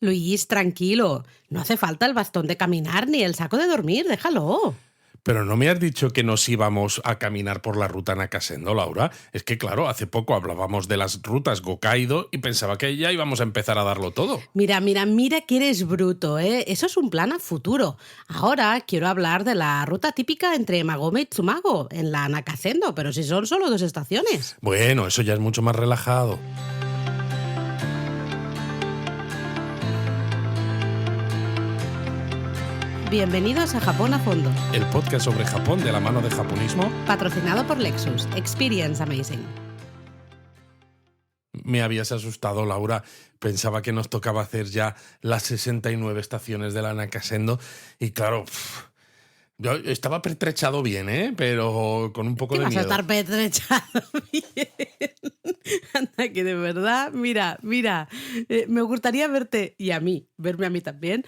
Luis, tranquilo. No hace falta el bastón de caminar ni el saco de dormir, déjalo. Pero no me has dicho que nos íbamos a caminar por la ruta Nakasendo, Laura. Es que, claro, hace poco hablábamos de las rutas Gokaido y pensaba que ya íbamos a empezar a darlo todo. Mira que eres bruto, ¿eh? Eso es un plan a futuro. Ahora quiero hablar de la ruta típica entre Magome y Tsumago, en la Nakasendo, pero si son solo 2 estaciones. Bueno, eso ya es mucho más relajado. Bienvenidos a Japón a Fondo, El podcast sobre Japón de la mano de Japonismo. patrocinado por Lexus. Experience Amazing. Me habías asustado, Laura. Pensaba que nos tocaba hacer ya las 69 estaciones de la Nakasendo y claro, yo estaba pertrechado bien, pero con un poco ¿Qué de vas a miedo. estar petrechado bien? Anda, que de verdad, mira, me gustaría verte, y a mí, verme a mí también,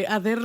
hacer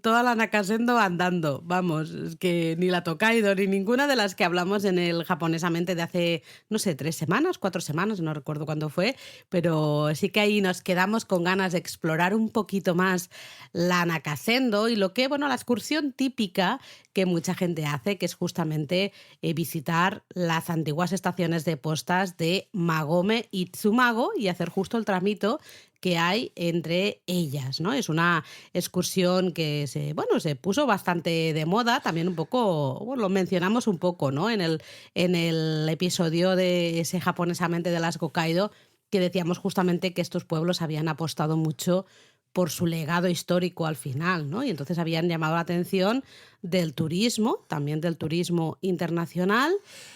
toda la Nakasendo andando. Vamos, es que ni la Tokaido ni ninguna de las que hablamos en el Japonesamente de hace, no sé, 3 semanas, 4 semanas, no recuerdo cuándo fue, pero sí que ahí nos quedamos con ganas de explorar un poquito más la Nakasendo y lo que, bueno, la excursión típica que mucha gente hace, que es justamente visitar las antiguas estaciones de postas de Magome y Tsumago y hacer justo el tramito que hay entre ellas, ¿no? Es una excursión que se puso bastante de moda, también un poco, bueno, lo mencionamos un poco, ¿no? En el episodio de ese japonesamente de las Gokaido, que decíamos justamente que estos pueblos habían apostado mucho por su legado histórico al final, ¿no? Y entonces habían llamado la atención del turismo, también del turismo internacional.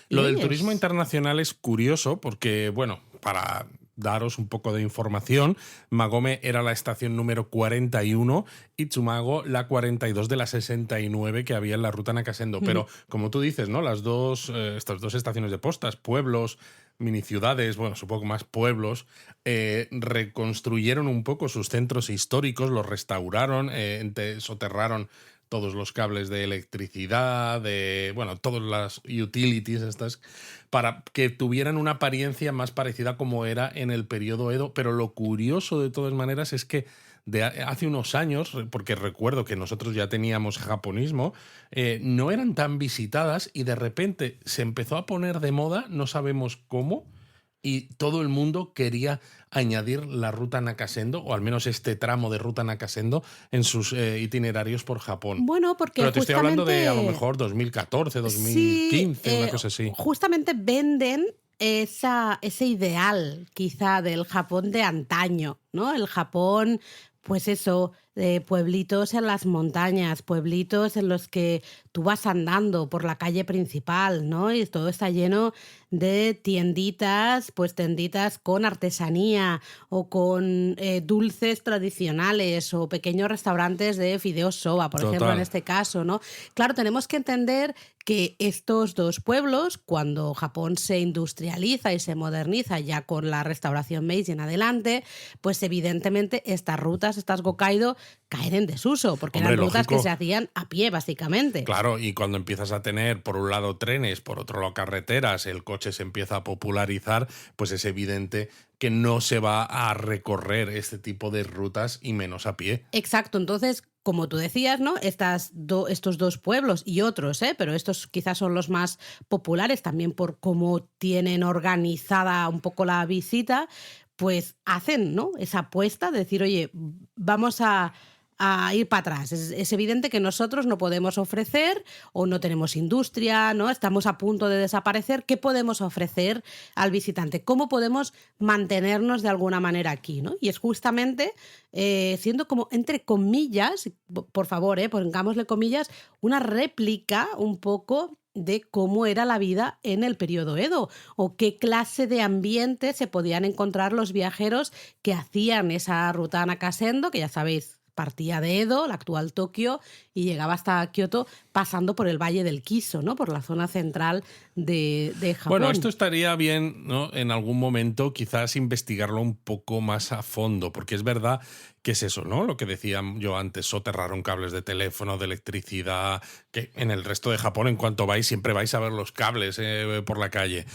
Lo del turismo internacional es curioso porque, bueno, para daros un poco de información, Magome era la estación número 41 y Tsumago la 42 de las 69 que había en la ruta Nakasendo. Pero, como tú dices, ¿no? Estas dos estaciones de postas, pueblos, mini ciudades, bueno, supongo más pueblos, reconstruyeron un poco sus centros históricos, los restauraron, soterraron todos los cables de electricidad, todas las utilities estas, para que tuvieran una apariencia más parecida como era en el periodo Edo. Pero lo curioso de todas maneras es que hace unos años, porque recuerdo que nosotros ya teníamos japonismo, no eran tan visitadas y de repente se empezó a poner de moda, no sabemos cómo, y todo el mundo quería añadir la ruta Nakasendo, o al menos este tramo de ruta Nakasendo, en sus itinerarios por Japón. Bueno, porque Pero te estoy hablando de a lo justamente mejor 2014, sí, 2015, una cosa así. justamente venden ese ideal quizá del Japón de antaño, ¿no? El Japón, pues eso, de pueblitos en las montañas, pueblitos en los que tú vas andando por la calle principal, ¿no? Y todo está lleno de tienditas, pues tienditas con artesanía o con dulces tradicionales o pequeños restaurantes de fideos soba, por ejemplo, en este caso, ¿no? Claro, tenemos que entender que estos dos pueblos, cuando Japón se industrializa y se moderniza ya con la restauración Meiji en adelante, pues evidentemente estas rutas, estas Gokaido, caen en desuso, porque eran rutas que se hacían a pie, básicamente. Claro, y cuando empiezas a tener, por un lado, trenes, por otro lado, carreteras, el coche se empieza a popularizar, pues es evidente que no se va a recorrer este tipo de rutas y menos a pie. Exacto, entonces, como tú decías, ¿no? Estos dos pueblos y otros, pero estos quizás son los más populares también por cómo tienen organizada un poco la visita, pues hacen, ¿no? Esa apuesta de decir, oye, vamos a ir para atrás. Es evidente que nosotros no podemos ofrecer o no tenemos industria, ¿no? Estamos a punto de desaparecer. ¿Qué podemos ofrecer al visitante? ¿Cómo podemos mantenernos de alguna manera aquí, ¿no? Y es justamente siendo como, entre comillas, por favor, pongámosle comillas, una réplica un poco de cómo era la vida en el periodo Edo o qué clase de ambiente se podían encontrar los viajeros que hacían esa ruta Nakasendo, que ya sabéis, partía de Edo, la actual Tokio, y llegaba hasta Kioto pasando por el Valle del Kiso, ¿no? Por la zona central de Japón. Bueno, esto estaría bien, ¿no? En algún momento quizás investigarlo un poco más a fondo, porque es verdad ¿Qué es eso, no? Lo que decía yo antes, soterraron cables de teléfono, de electricidad, que en el resto de Japón, en cuanto vais, siempre vais a ver los cables por la calle.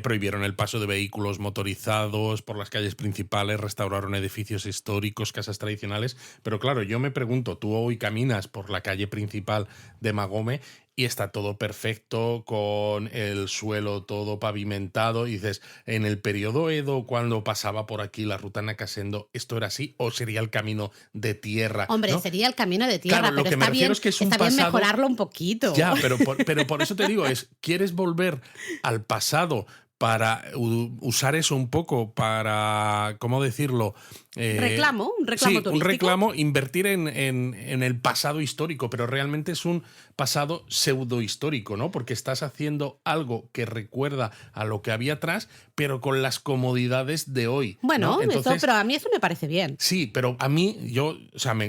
Prohibieron el paso de vehículos motorizados por las calles principales, restauraron edificios históricos, casas tradicionales. Pero claro, yo me pregunto, tú hoy caminas por la calle principal de Magome y está todo perfecto, con el suelo todo pavimentado, y dices, en el periodo Edo, cuando pasaba por aquí la ruta Nakasendo, ¿esto era así o sería el camino de tierra? Hombre, ¿no? sería el camino de tierra, Claro, lo pero que me está refiero bien, es que es un está bien pasado. mejorarlo un poquito. Ya, pero por eso te digo, ¿quieres volver al pasado para usar eso un poco para, ¿cómo decirlo? Un reclamo Sí, turístico. un reclamo, invertir en el pasado histórico, pero realmente es un pasado pseudohistórico, ¿no? Porque estás haciendo algo que recuerda a lo que había atrás, pero con las comodidades de hoy. Bueno, ¿no? Entonces, pero a mí eso me parece bien. sí, pero a mí,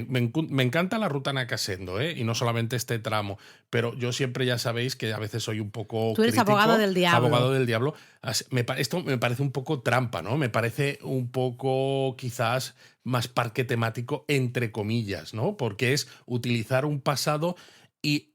me encanta la ruta Nakasendo, ¿eh? Y no solamente este tramo, pero yo siempre, ya sabéis que a veces soy un poco Tú eres crítico, abogado del diablo. Abogado del diablo. Esto me parece un poco trampa, ¿no? Me parece un poco, quizás, más parque temático, entre comillas, ¿no? Porque es utilizar un pasado y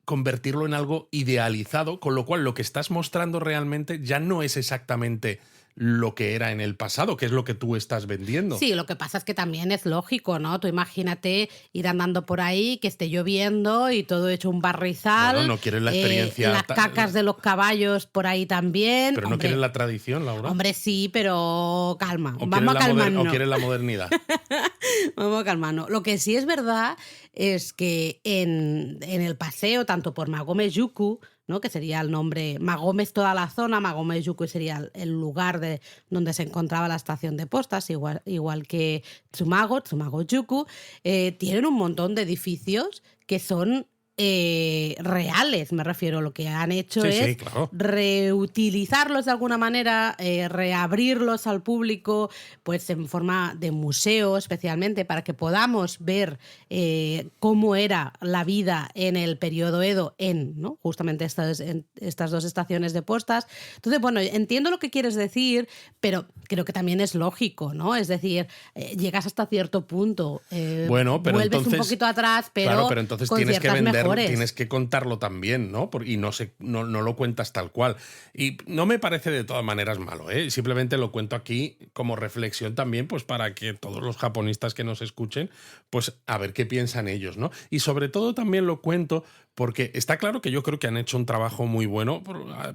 convertirlo en algo idealizado, con lo cual lo que estás mostrando realmente ya no es exactamente lo que era en el pasado, que es lo que tú estás vendiendo. Sí, lo que pasa es que también es lógico, ¿no? Tú imagínate ir andando por ahí, que esté lloviendo y todo hecho un barrizal. Bueno, no quieres la experiencia. Las cacas de los caballos por ahí también. Pero no quieres la tradición, Laura. Hombre, sí, pero calma. ¿O Vamos a calmarnos. ¿O quieres la modernidad? Vamos a calmarnos. Lo que sí es verdad es que en el paseo, tanto por Magome-juku, ¿no? Que sería el nombre, Magome es toda la zona, Magome-juku sería el lugar donde se encontraba la estación de postas, igual que Tsumago-juku, tienen un montón de edificios que son reales, me refiero. Lo que han hecho es claro, reutilizarlos de alguna manera, reabrirlos al público, pues en forma de museo, especialmente para que podamos ver cómo era la vida en el periodo Edo ¿no? Justamente estas dos estaciones de postas. Entonces, bueno, entiendo lo que quieres decir, pero creo que también es lógico, ¿no? Es decir, llegas hasta cierto punto, bueno, pero vuelves entonces, un poquito atrás, pero entonces con tienes que ciertas vender, mejores. tienes que contarlo también, ¿no? Y no lo cuentas tal cual. Y no me parece de todas maneras malo, ¿eh? Simplemente lo cuento aquí como reflexión también, pues para que todos los japonistas que nos escuchen, pues a ver qué piensan ellos, ¿no? Y sobre todo también lo cuento porque está claro que yo creo que han hecho un trabajo muy bueno,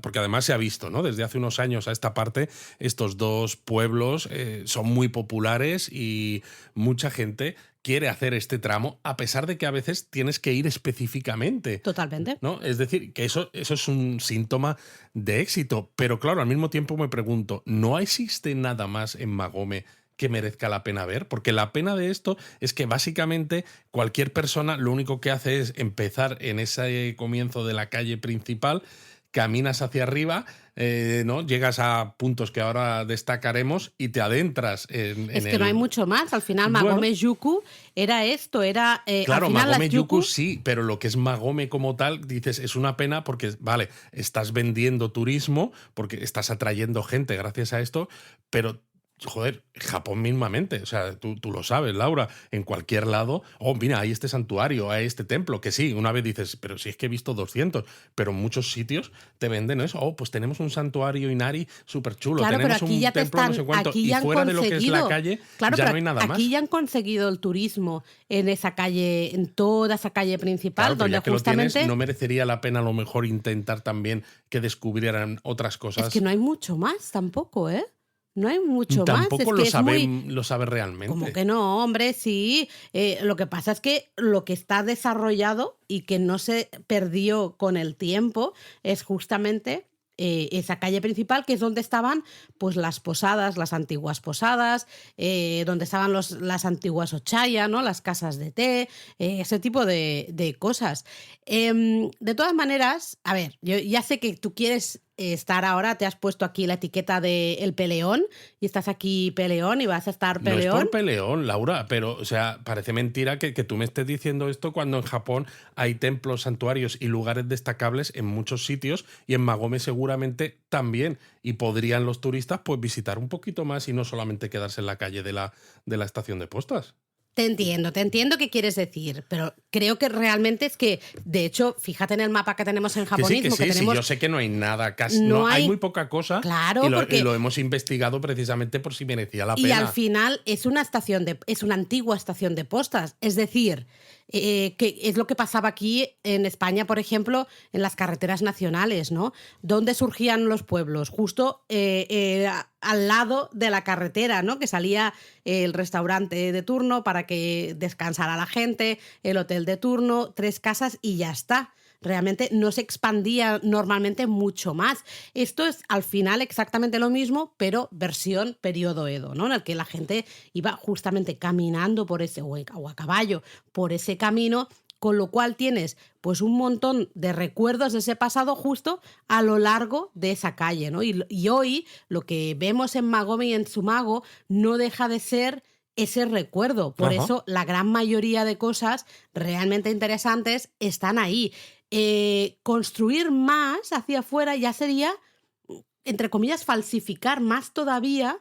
porque además se ha visto, ¿no? Desde hace unos años a esta parte, estos dos pueblos son muy populares y mucha gente quiere hacer este tramo, a pesar de que a veces tienes que ir específicamente. Totalmente. ¿No? Es decir, que eso es un síntoma de éxito. Pero claro, al mismo tiempo me pregunto, ¿no existe nada más en Magome que merezca la pena ver? Porque la pena de esto es que básicamente cualquier persona lo único que hace es empezar en ese comienzo de la calle principal, caminas hacia arriba, ¿no? Llegas a puntos que ahora destacaremos y te adentras Es que no hay mucho más. Al final, Magome-juku era esto, era... claro, al final Magome-juku sí, pero lo que es Magome como tal, dices, es una pena porque, vale, estás vendiendo turismo, porque estás atrayendo gente gracias a esto, pero... Joder, Japón mismamente, o sea, tú lo sabes, Laura, en cualquier lado, mira, hay este santuario, hay este templo, que sí, una vez dices, pero si es que he visto 200, pero en muchos sitios te venden eso, pues tenemos un santuario Inari súper chulo, claro, tenemos pero aquí un ya templo, no sé cuánto, y fuera de lo que es la calle, claro, ya no hay nada más. Aquí ya han conseguido el turismo en esa calle, en toda esa calle principal, claro, donde ya que justamente... lo tienes, ¿no merecería la pena a lo mejor intentar también que descubrieran otras cosas? Es que no hay mucho más tampoco, ¿eh? No hay mucho Tampoco más. lo sabe realmente. Como que no, hombre, sí. Lo que pasa es que lo que está desarrollado y que no se perdió con el tiempo es justamente esa calle principal, que es donde estaban pues las posadas, las antiguas posadas, donde estaban las antiguas ochaya, ¿no? Las casas de té, ese tipo de cosas. De todas maneras, a ver, yo ya sé que tú quieres estar ahora, te has puesto aquí la etiqueta de el peleón y estás aquí peleón y vas a estar peleón. No es por peleón, Laura, pero, o sea, parece mentira que tú me estés diciendo esto cuando en Japón hay templos, santuarios y lugares destacables en muchos sitios y en Magome seguramente también. Y podrían los turistas pues visitar un poquito más y no solamente quedarse en la calle de la estación de postas. Te entiendo qué quieres decir, pero creo que realmente es que, de hecho, fíjate en el mapa que tenemos en japonismo. Que tenemos... yo sé que no hay nada, casi hay muy poca cosa. Claro, y porque... lo hemos investigado precisamente por si merecía la pena. Y al final es una antigua estación de postas, es decir, que es lo que pasaba aquí en España, por ejemplo, en las carreteras nacionales, ¿no? ¿Dónde surgían los pueblos? Justo al lado de la carretera, ¿no? Que salía el restaurante de turno para que descansara la gente, el hotel de turno, 3 casas y ya está. Realmente no se expandía normalmente mucho más. Esto es al final exactamente lo mismo, pero versión periodo Edo, ¿no? En el que la gente iba justamente caminando por ese, o a caballo, por ese camino, con lo cual tienes pues un montón de recuerdos de ese pasado justo a lo largo de esa calle, ¿no? Y hoy lo que vemos en Magome y en Tsumago no deja de ser ese recuerdo. Por eso la gran mayoría de cosas realmente interesantes están ahí. Construir más hacia afuera ya sería, entre comillas, falsificar más todavía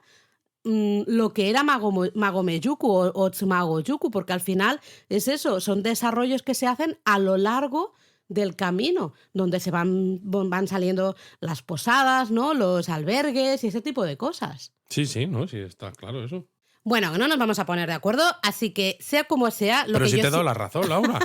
lo que era Magomeyuku o Tsumagoyuku, porque al final es eso, son desarrollos que se hacen a lo largo del camino, donde se van saliendo las posadas, ¿no? Los albergues y ese tipo de cosas. Sí, no, sí, está claro eso. Bueno, no nos vamos a poner de acuerdo, así que sea como sea... Pero sí te he dado la razón, Laura.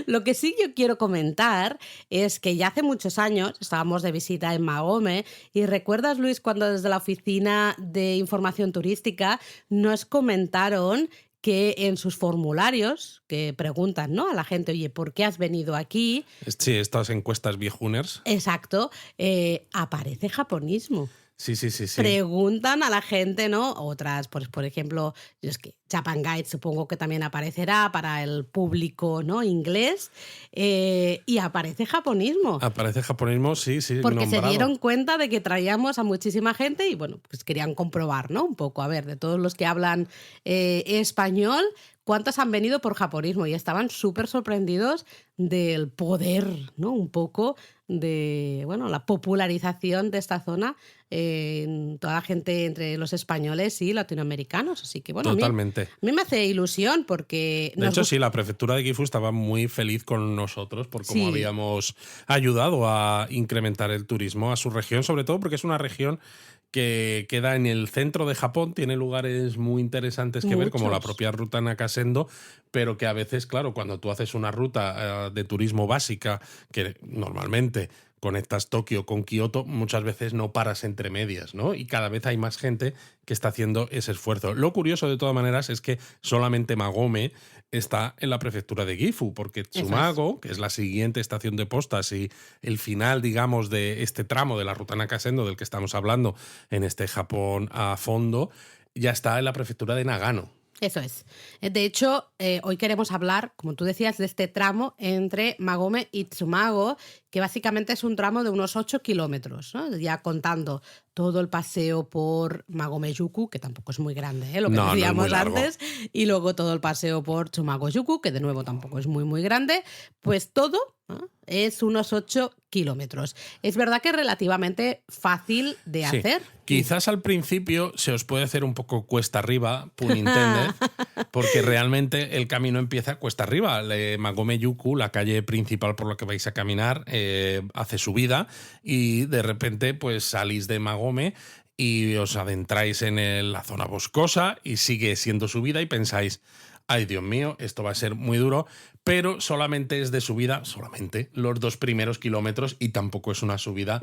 Lo que sí yo quiero comentar es que ya hace muchos años estábamos de visita en Magome y ¿recuerdas, Luis, cuando desde la Oficina de Información Turística nos comentaron que en sus formularios, que preguntan, ¿no?, a la gente, oye, ¿por qué has venido aquí? Sí, estas encuestas viejuners. Exacto, aparece japonismo. Sí. Preguntan a la gente, ¿no? Otras, pues, por ejemplo, yo es que Japan Guide supongo que también aparecerá para el público, ¿no?, inglés, y aparece japonismo. Aparece japonismo, sí. Porque nombrado. se dieron cuenta de que traíamos a muchísima gente y, bueno, pues querían comprobar, ¿no?, un poco, a ver, de todos los que hablan español, ¿cuántos han venido por japonismo? Y estaban súper sorprendidos del poder, ¿no?, un poco de, bueno, la popularización de esta zona en toda la gente entre los españoles y latinoamericanos. Así que, bueno, totalmente. A mí me hace ilusión porque... De hecho, sí, la prefectura de Gifu estaba muy feliz con nosotros por cómo habíamos ayudado a incrementar el turismo a su región, sobre todo porque es una región que queda en el centro de Japón, tiene lugares muy interesantes que ver, como la propia ruta Nakasendo, pero que a veces, claro, cuando tú haces una ruta de turismo básica, que normalmente conectas Tokio con Kioto, muchas veces no paras entre medias, ¿no? Y cada vez hay más gente que está haciendo ese esfuerzo. Lo curioso, de todas maneras, es que solamente Magome está en la prefectura de Gifu, porque Tsumago, que es la siguiente estación de postas y el final, digamos, de este tramo de la ruta Nakasendo del que estamos hablando en este Japón a fondo, ya está en la prefectura de Nagano. Eso es. De hecho, hoy queremos hablar, como tú decías, de este tramo entre Magome y Tsumago, que básicamente es un tramo de unos 8 kilómetros, ¿no? Ya contando todo el paseo por Magomeyuku, que tampoco es muy grande, lo que decíamos antes, y luego todo el paseo por Tsumagoyuku, que de nuevo tampoco es muy, muy grande, pues todo es unos 8 kilómetros. Es verdad que es relativamente fácil de hacer. Quizás al principio se os puede hacer un poco cuesta arriba, pun intended, porque realmente el camino empieza cuesta arriba. Magomeyuku, la calle principal por la que vais a caminar, hace subida y de repente pues salís de Magome y os adentráis en la zona boscosa y sigue siendo subida y pensáis, ay Dios mío, esto va a ser muy duro, pero solamente es de subida, solamente los 2 primeros kilómetros y tampoco es una subida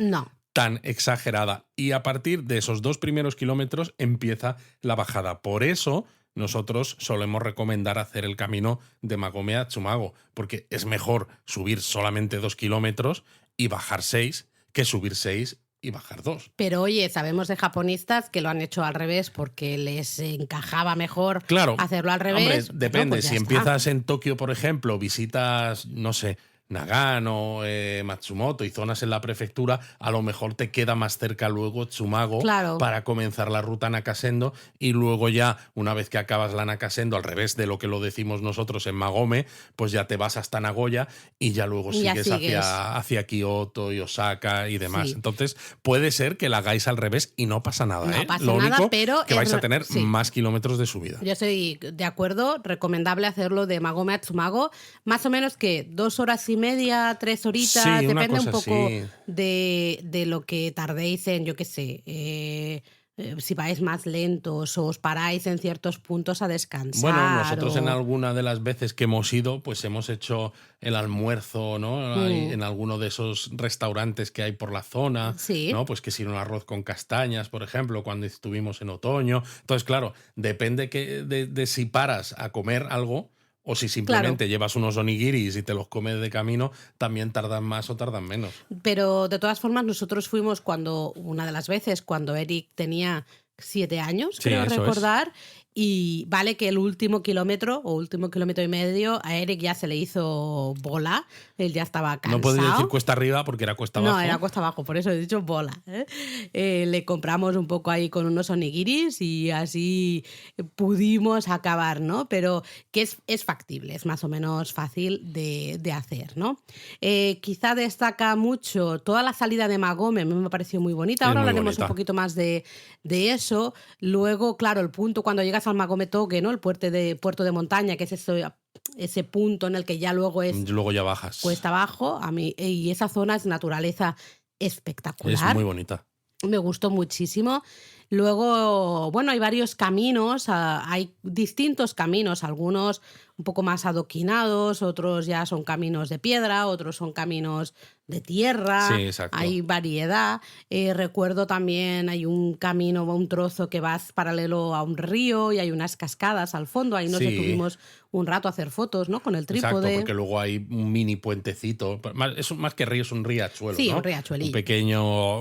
tan exagerada. Y a partir de esos 2 primeros kilómetros empieza la bajada. Por eso nosotros solemos recomendar hacer el camino de Magome a Tsumago, porque es mejor subir solamente 2 kilómetros y bajar 6 que subir 6 y bajar 2. Pero oye, sabemos de japonistas que lo han hecho al revés porque les encajaba mejor hacerlo al revés. Hombre, depende. Pues si empiezas en Tokio, por ejemplo, visitas, no sé, Nagano, Matsumoto y zonas en la prefectura, a lo mejor te queda más cerca luego Tsumago Claro. para comenzar la ruta Nakasendo, y luego ya, una vez que acabas la Nakasendo, al revés de lo que lo decimos nosotros en Magome, pues ya te vas hasta Nagoya y ya luego Y ya sigues sigues. hacia Kioto y Osaka y demás. Sí. Entonces, puede ser que la hagáis al revés y no pasa nada, No ¿eh? pasa Lo nada, único pero que vais a tener sí. más kilómetros de subida. Yo estoy de acuerdo, recomendable hacerlo de Magome a Tsumago, más o menos que 2 horas y media, 3 horitas, Sí, una depende un cosa poco así. de lo que tardéis en, yo qué sé, si vais más lentos o os paráis en ciertos puntos a Bueno, descansar nosotros en o... alguna de las veces que hemos ido, pues hemos hecho el almuerzo, ¿no? Ahí en alguno de esos restaurantes que hay por la zona, Sí, ¿no? Pues que si un arroz con castañas, por ejemplo, cuando estuvimos en otoño. Entonces, claro, depende de si paras a comer algo o si claro. simplemente llevas unos onigiris y te los comes de camino, también tardan más o tardan menos. Pero de todas formas, nosotros fuimos una de las veces, cuando Eric tenía 7 años, Sí, creo eso es. recordar, y vale que el último kilómetro o último kilómetro y medio a Eric ya se le hizo bola, él ya estaba No podía decir cansado. cuesta arriba porque era cuesta No, abajo. era cuesta abajo, por eso he dicho bola. Le compramos un poco ahí con unos onigiris y así pudimos acabar, ¿no? Pero que es factible, es más o menos fácil de hacer, ¿no? Quizá destaca mucho toda la salida de Magome, a mí me pareció muy bonita. Es Ahora muy hablaremos un bonita. poquito más de eso. Luego, claro, el punto cuando llegas al Magome Toge, ¿no? El puerto de montaña, que es ese punto en el que ya luego es Luego ya bajas. cuesta abajo, y esa zona es naturaleza Es espectacular. muy bonita. Me gustó muchísimo. Luego, bueno, hay varios caminos, hay distintos caminos, algunos un poco más adoquinados, otros ya son caminos de piedra, otros son caminos de tierra, Sí, exacto. hay variedad. Recuerdo también, hay un camino, un trozo que vas paralelo a un río y hay unas cascadas al fondo, ahí nos Sí. detuvimos un rato a hacer fotos, ¿no? Con el Exacto, trípode. porque luego hay un mini puentecito. Más que río, es un riachuelo, Sí, ¿no? un riachuelillo.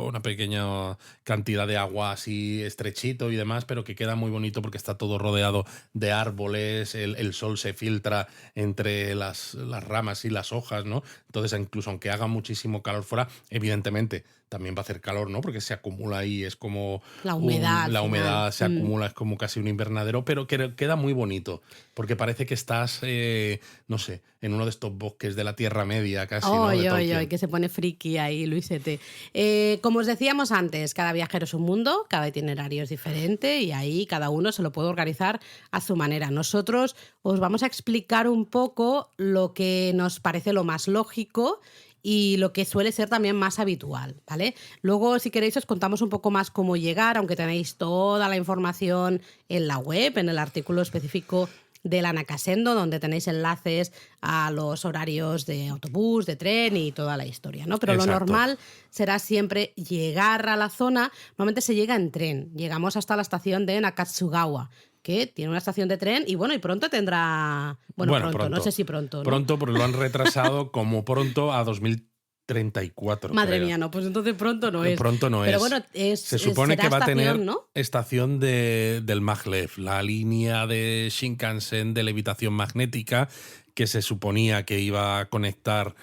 Una pequeña cantidad de agua así estrechito y demás, pero que queda muy bonito porque está todo rodeado de árboles, el sol se filtra entre las ramas y las hojas, ¿no? Entonces, incluso aunque haga muchísimo calor fuera, evidentemente también va a hacer calor, ¿no? Porque se acumula ahí, es como La humedad. la al humedad final. se acumula, es como casi un invernadero, pero queda muy bonito, porque parece que estás, no sé, en uno de estos bosques de la Tierra Media casi, ¿no? De Oy, Tolkien. que se pone friki ahí, Luisete. Como os decíamos antes, cada viajero es un mundo, cada itinerario es diferente y ahí cada uno se lo puede organizar a su manera. Nosotros os vamos a explicar un poco lo que nos parece lo más lógico y lo que suele ser también más habitual, ¿vale? Luego, si queréis, os contamos un poco más cómo llegar, aunque tenéis toda la información en la web, en el artículo específico de la Nakasendo, donde tenéis enlaces a los horarios de autobús, de tren y toda la historia, ¿no? Pero Exacto. lo normal será siempre llegar a la zona. Normalmente se llega en tren. Llegamos hasta la estación de Nakatsugawa, que tiene una estación de tren y bueno, y pronto tendrá... Bueno, pronto, no sé si pronto, ¿no? Pronto, porque lo han retrasado como pronto a 2034. Madre creo. mía, no, pues entonces pronto no es. Pronto no Pero es. bueno, Se supone será que va a estación, tener ¿no? estación del Maglev, la línea de Shinkansen de levitación magnética que se suponía que iba a conectar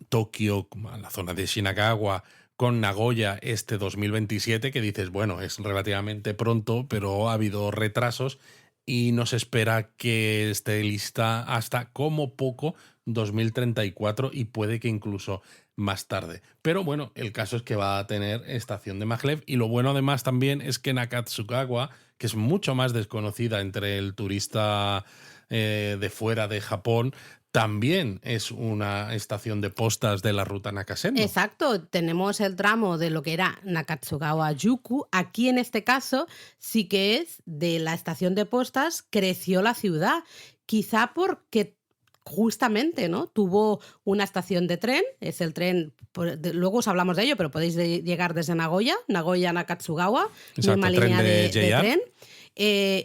Tokio, la zona de Shinagawa, con Nagoya este 2027, que dices, bueno, es relativamente pronto, pero ha habido retrasos y nos espera que esté lista hasta como poco 2034 y puede que incluso más tarde. Pero bueno, el caso es que va a tener estación de Maglev y lo bueno además también es que Nakatsugawa, que es mucho más desconocida entre el turista de fuera de Japón, también es una estación de postas de la ruta Nakasendo. Exacto, tenemos el tramo de lo que era Nakatsugawa-Yuku. Aquí en este caso sí que es de la estación de postas, creció la ciudad, quizá porque justamente, ¿no? Tuvo una estación de tren, es el tren, luego os hablamos de ello, pero podéis llegar desde Nagoya a Nakatsugawa, Exacto, misma tren línea de de JR. tren.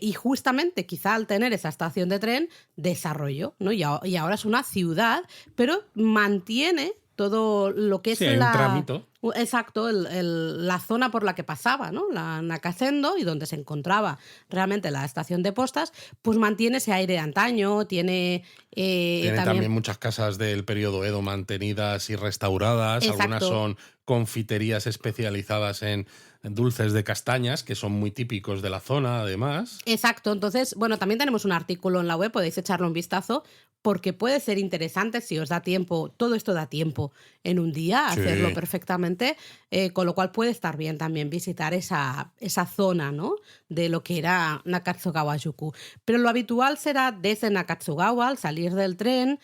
Y justamente quizá al tener esa estación de tren desarrolló, ¿no? Y ahora es una ciudad, pero mantiene todo lo que es Sí, hay un trámite. Exacto, la zona por la que pasaba, ¿no? La Nakasendo, y donde se encontraba realmente la estación de postas, pues mantiene ese aire de antaño, tiene Tiene también también... muchas casas del periodo Edo mantenidas y restauradas. Algunas Exacto. son confiterías especializadas en dulces de castañas, que son muy típicos de la zona, además. Exacto, entonces, bueno, también tenemos un artículo en la web, podéis echarle un vistazo, porque puede ser interesante si os da tiempo, todo esto da tiempo en un día, hacerlo Sí. perfectamente, con lo cual puede estar bien también visitar esa zona, ¿no? De lo que era Nakatsugawa-juku. Pero lo habitual será desde Nakatsugawa, al salir del tren,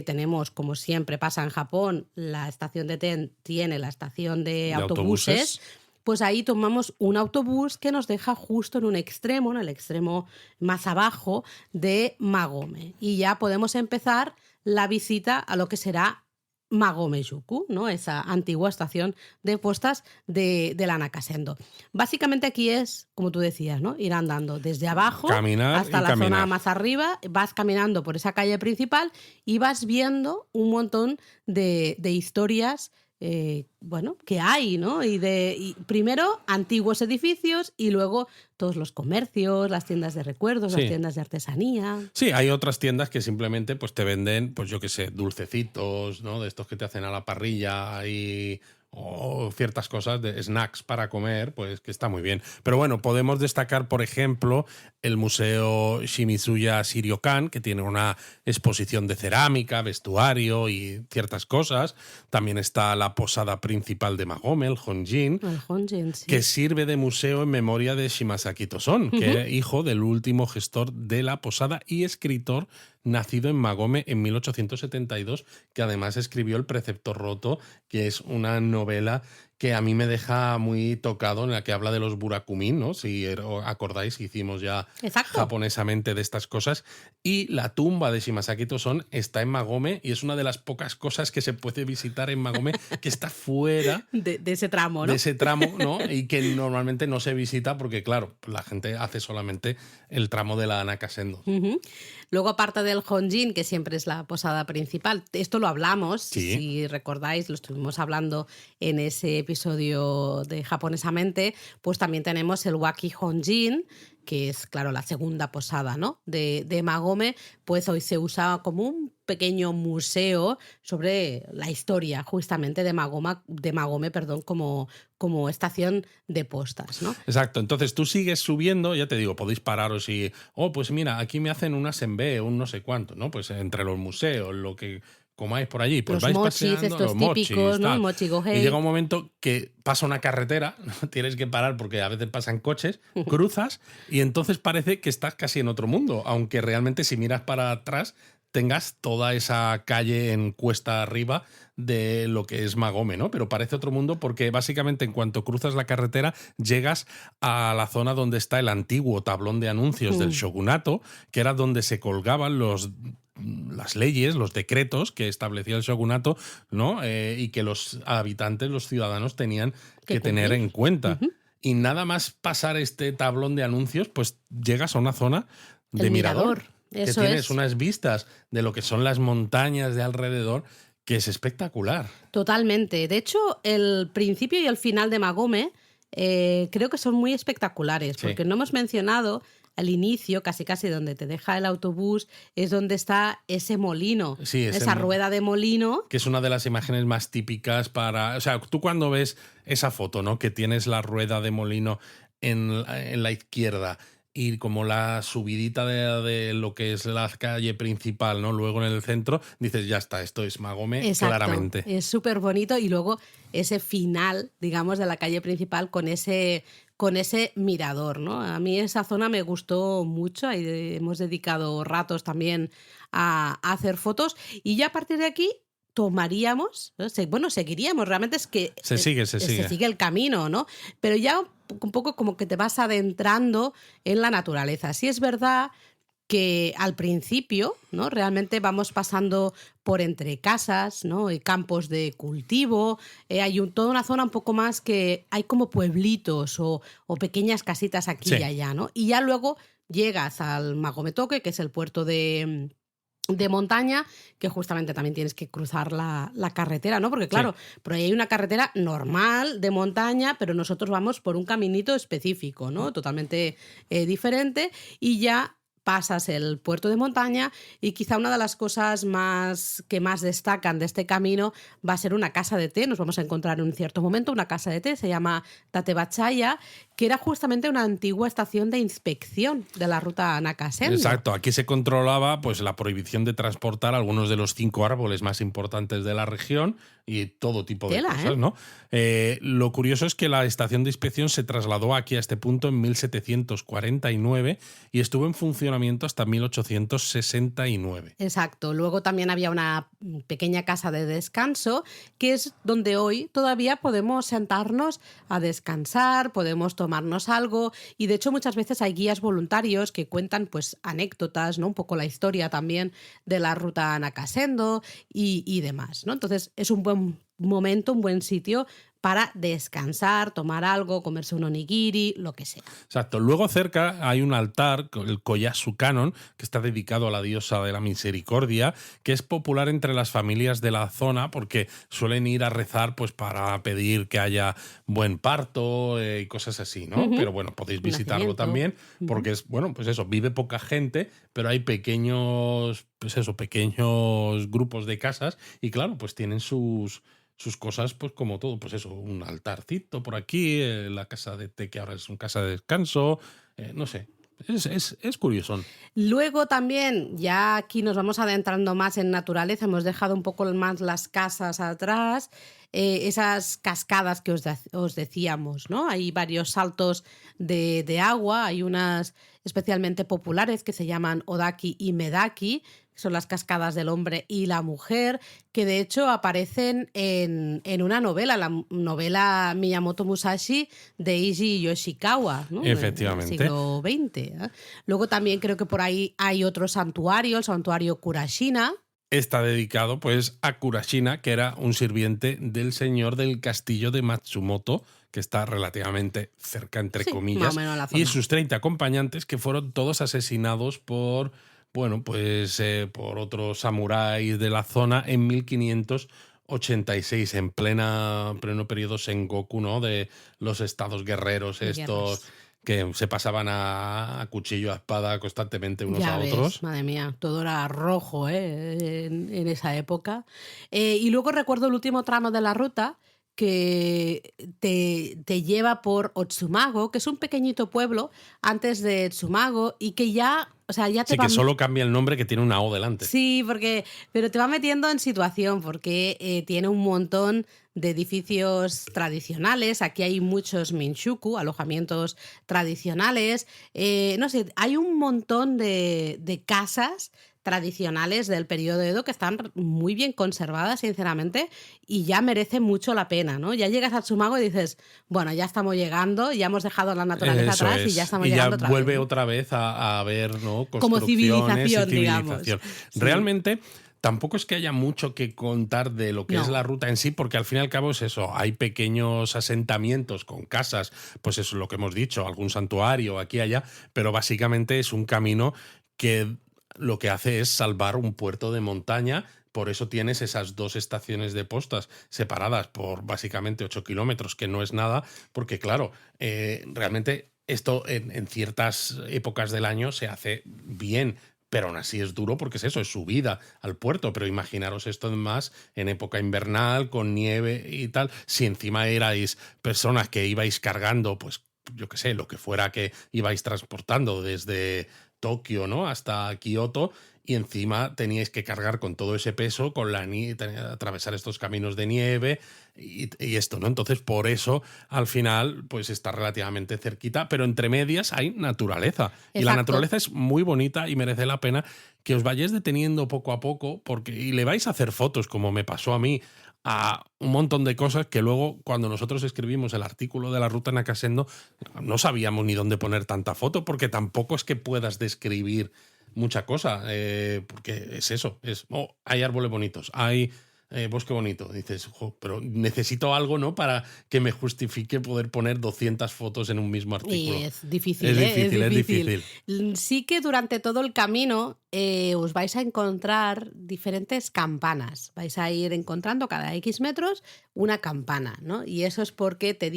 tenemos, como siempre pasa en Japón, la estación de tren tiene la estación de De autobuses. autobuses. Pues ahí tomamos un autobús que nos deja justo en un extremo, en el extremo más abajo de Magome. Y ya podemos empezar la visita a lo que será Magome-juku, ¿no? Esa antigua estación de postas de la Nakasendo. Básicamente aquí es, como tú decías, ¿no? Ir andando desde abajo Caminar hasta y la zona caminar. más arriba, vas caminando por esa calle principal y vas viendo un montón de historias bueno, que hay, ¿no? Y primero antiguos edificios y luego todos los comercios, las tiendas de recuerdos, las Sí. tiendas de artesanía. Sí, hay otras tiendas que simplemente pues, te venden, pues yo qué sé, dulcecitos, ¿no? De estos que te hacen a la parrilla y o ciertas cosas de snacks para comer, pues que está muy bien. Pero bueno, podemos destacar, por ejemplo, el Museo Shimizuya Shiryokan, que tiene una exposición de cerámica, vestuario y ciertas cosas. También está la posada principal de Magome, el Honjin, El Honjin, sí. que sirve de museo en memoria de Shimasaki Toson, que era hijo del último gestor de la posada y escritor nacido en Magome en 1872, que además escribió El Preceptor Roto, que es una novela que a mí me deja muy tocado, en la que habla de los burakumin, ¿no? Si acordáis, hicimos ya Exacto. japonesamente de estas cosas. Y la tumba de Shimasaki Toson está en Magome y es una de las pocas cosas que se puede visitar en Magome que está fuera De ese tramo, ¿no? de ese tramo, ¿no? Y que normalmente no se visita porque, claro, la gente hace solamente el tramo de la Nakasendo. Luego, aparte del Honjin, que siempre es la posada principal, esto lo hablamos, Sí. si recordáis, lo estuvimos hablando en ese episodio de Japonesamente, pues también tenemos el Waki Honjin, que es, claro, la segunda posada, ¿no? de Magome, pues hoy se usa como un pequeño museo sobre la historia justamente de Magome, perdón, como estación de postas, ¿no? Exacto. Entonces tú sigues subiendo, ya te digo, podéis pararos y, pues mira, aquí me hacen una senbei, un no sé cuánto, ¿no? Pues entre los museos, lo que comáis por allí, pues Los vais mochis, paseando, estos los mochis, típicos, ¿no? El tal. mochi Y gohei. llega un momento que pasa una carretera, ¿no? Tienes que parar porque a veces pasan coches, cruzas y entonces parece que estás casi en otro mundo, aunque realmente si miras para atrás tengas toda esa calle en cuesta arriba de lo que es Magome, ¿no? Pero parece otro mundo porque básicamente en cuanto cruzas la carretera llegas a la zona donde está el antiguo tablón de anuncios del shogunato, que era donde se colgaban las leyes, los decretos que establecía el shogunato, ¿no? Y que los habitantes, los ciudadanos tenían que tener en cuenta. Y nada más pasar este tablón de anuncios, pues llegas a una zona de El mirador. Que Eso tienes es. unas vistas de lo que son las montañas de alrededor, que es espectacular. Totalmente. De hecho, el principio y el final de Magome creo que son muy espectaculares, Sí. porque no hemos mencionado al inicio, casi casi donde te deja el autobús, es donde está ese molino, Sí, esa rueda de molino. Que es una de las imágenes más típicas para... O sea, tú cuando ves esa foto, ¿no? Que tienes la rueda de molino en la izquierda y como la subidita de lo que es la calle principal, ¿no? Luego en el centro, dices, ya está, esto es Magome. Exacto. Claramente. Es súper bonito. Y luego ese final, digamos, de la calle principal con ese mirador, ¿no? A mí esa zona me gustó mucho. Ahí hemos dedicado ratos también a hacer fotos. Y ya a partir de aquí tomaríamos, ¿no? Bueno, seguiríamos, realmente es que Se sigue. se sigue el camino, ¿no? Pero ya un poco como que te vas adentrando en la naturaleza. Sí es verdad que al principio, ¿no? Realmente vamos pasando por entre casas, ¿no? Y campos de cultivo, hay toda una zona un poco más que hay como pueblitos o pequeñas casitas aquí Sí. y allá, ¿no? Y ya luego llegas al Magometoke, que es el puerto de de montaña, que justamente también tienes que cruzar la carretera, ¿no? Porque claro, por ahí hay una carretera normal de montaña, pero nosotros vamos por un caminito específico, ¿no? Totalmente diferente, y ya pasas el puerto de montaña, y quizá una de las cosas que más destacan de este camino va a ser una casa de té. Nos vamos a encontrar en un cierto momento una casa de té, se llama Tatebachaya, que era justamente una antigua estación de inspección de la ruta Nakasendo. Exacto, aquí se controlaba pues la prohibición de transportar algunos de los 5 árboles más importantes de la región y todo tipo de cosas, ¿no? Lo curioso es que la estación de inspección se trasladó aquí a este punto en 1749 y estuvo en funcionamiento hasta 1869. Exacto. Luego también había una pequeña casa de descanso, que es donde hoy todavía podemos sentarnos a descansar, podemos tomarnos algo, y de hecho muchas veces hay guías voluntarios que cuentan pues anécdotas, ¿no? Un poco la historia también de la ruta Nakasendo y demás, ¿no? Entonces es un buen momento, un buen sitio para descansar, tomar algo, comerse un onigiri, lo que sea. Exacto. Luego cerca hay un altar, el Koyasu Kanon, que está dedicado a la diosa de la misericordia, que es popular entre las familias de la zona porque suelen ir a rezar pues para pedir que haya buen parto y cosas así, ¿no? Pero bueno, podéis visitarlo Nacimiento. también porque es, bueno, pues eso, vive poca gente, pero hay pequeños grupos de casas y claro, pues tienen sus cosas, pues como todo, pues eso, un altarcito por aquí, la casa de té que ahora es una casa de descanso, no sé, es curioso. Luego también, ya aquí nos vamos adentrando más en naturaleza, hemos dejado un poco más las casas atrás, esas cascadas que os decíamos, ¿no? Hay varios saltos de agua, hay unas especialmente populares que se llaman Odaki y Medaki, que son las cascadas del hombre y la mujer, que de hecho aparecen en una novela, la novela Miyamoto Musashi de Eiji Yoshikawa, ¿no? Efectivamente. En el siglo XX. ¿eh? Luego también creo que por ahí hay otro santuario, el santuario Kurashina. Está dedicado pues a Kurashina, que era un sirviente del señor del castillo de Matsumoto, que está relativamente cerca, entre comillas, más o menos en la zona. y sus 30 acompañantes, que fueron todos asesinados por, bueno, pues por otros samuráis de la zona en 1586, en pleno periodo Sengoku, ¿no? De los estados guerreros estos Guerras. que se pasaban a cuchillo, a espada constantemente unos Ya a ves, otros. madre mía, todo era rojo en esa época. Y luego recuerdo el último tramo de la ruta que te lleva por Otsumago, que es un pequeñito pueblo antes de Tsumago y que ya, o sea, ya te Sí, que solo cambia el nombre, que tiene una O delante. Sí, pero te va metiendo en situación porque tiene un montón de edificios tradicionales. Aquí hay muchos minshuku, alojamientos tradicionales. No sé, hay un montón de casas tradicionales del periodo Edo que están muy bien conservadas, sinceramente, y ya merece mucho la pena, ¿no? Ya llegas a Tsumago y dices, bueno, ya estamos llegando, ya hemos dejado la naturaleza Eso atrás y es. ya estamos Y ya llegando otra vuelve vez, ¿no? otra vez a ver, ¿no? Como Construcciones y civilización, civilización. digamos. Sí. Realmente tampoco es que haya mucho que contar de lo que es No. la ruta en sí, porque al fin y al cabo es eso, hay pequeños asentamientos con casas, pues eso es lo que hemos dicho, algún santuario aquí y allá, pero básicamente es un camino que lo que hace es salvar un puerto de montaña. Por eso tienes esas 2 estaciones de postas separadas por básicamente 8 kilómetros, que no es nada, porque claro, realmente esto en ciertas épocas del año se hace bien, pero aún así es duro porque es eso, es subida al puerto. Pero imaginaros esto más en época invernal, con nieve y tal. Si encima erais personas que ibais cargando, pues yo qué sé, lo que fuera que ibais transportando desde Tokio, ¿no? Hasta Kioto, y encima teníais que cargar con todo ese peso, con la atravesar estos caminos de nieve y esto, ¿no? Entonces, por eso, al final, pues está relativamente cerquita, pero entre medias hay naturaleza. Exacto. Y la naturaleza es muy bonita y merece la pena que os vayáis deteniendo poco a poco, y le vais a hacer fotos, como me pasó a mí, a un montón de cosas que luego, cuando nosotros escribimos el artículo de la ruta Nakasendo, no sabíamos ni dónde poner tanta foto, porque tampoco es que puedas describir mucha cosa, porque es eso, hay árboles bonitos, hay bosque bonito. Dices, pero necesito algo, ¿no? Para que me justifique poder poner 200 fotos en un mismo artículo. Y es difícil, Es ¿eh? difícil, Es es difícil. difícil. Sí que durante todo el camino os vais a encontrar diferentes campanas. Vais a ir encontrando cada X metros una campana, ¿no? Y eso es porque te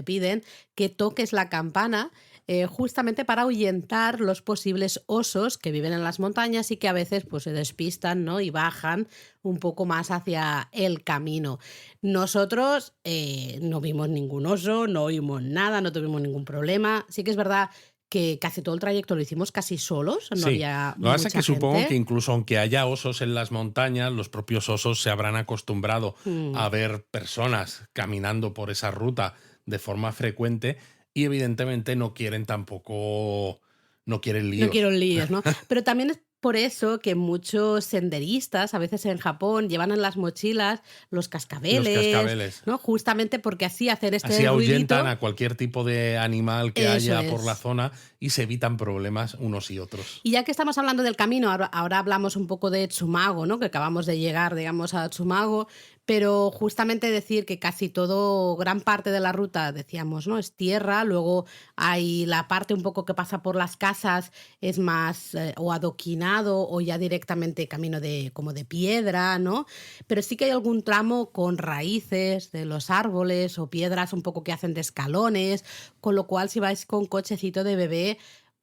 piden que toques la campana justamente para ahuyentar los posibles osos que viven en las montañas y que a veces pues, se despistan, ¿no? Y bajan un poco más hacia el camino. Nosotros no vimos ningún oso, no oímos nada, no tuvimos ningún problema. Sí que es verdad que casi todo el trayecto lo hicimos casi solos, no Sí, había lo que pasa es mucha que supongo gente. que incluso aunque haya osos en las montañas, los propios osos se habrán acostumbrado a ver personas caminando por esa ruta de forma frecuente y evidentemente no quieren tampoco, no quieren No quiero líos. líos, ¿no? Pero también es por eso que muchos senderistas, a veces en Japón, llevan en las mochilas los Los cascabeles, cascabeles. ¿no? Justamente porque así hacen Así este ahuyentan ruidito. a cualquier tipo de animal que Eso haya por la es. zona y se evitan problemas unos y otros. Y ya que estamos hablando del camino, ahora hablamos un poco de Tsumago, ¿no? Que acabamos de llegar, digamos, a Tsumago, pero justamente decir que casi todo, gran parte de la ruta, decíamos, ¿no? Es tierra, luego hay la parte un poco que pasa por las casas, es más o adoquinado o ya directamente camino como de piedra, ¿no? Pero sí que hay algún tramo con raíces de los árboles o piedras un poco que hacen de escalones, con lo cual si vais con cochecito de bebé,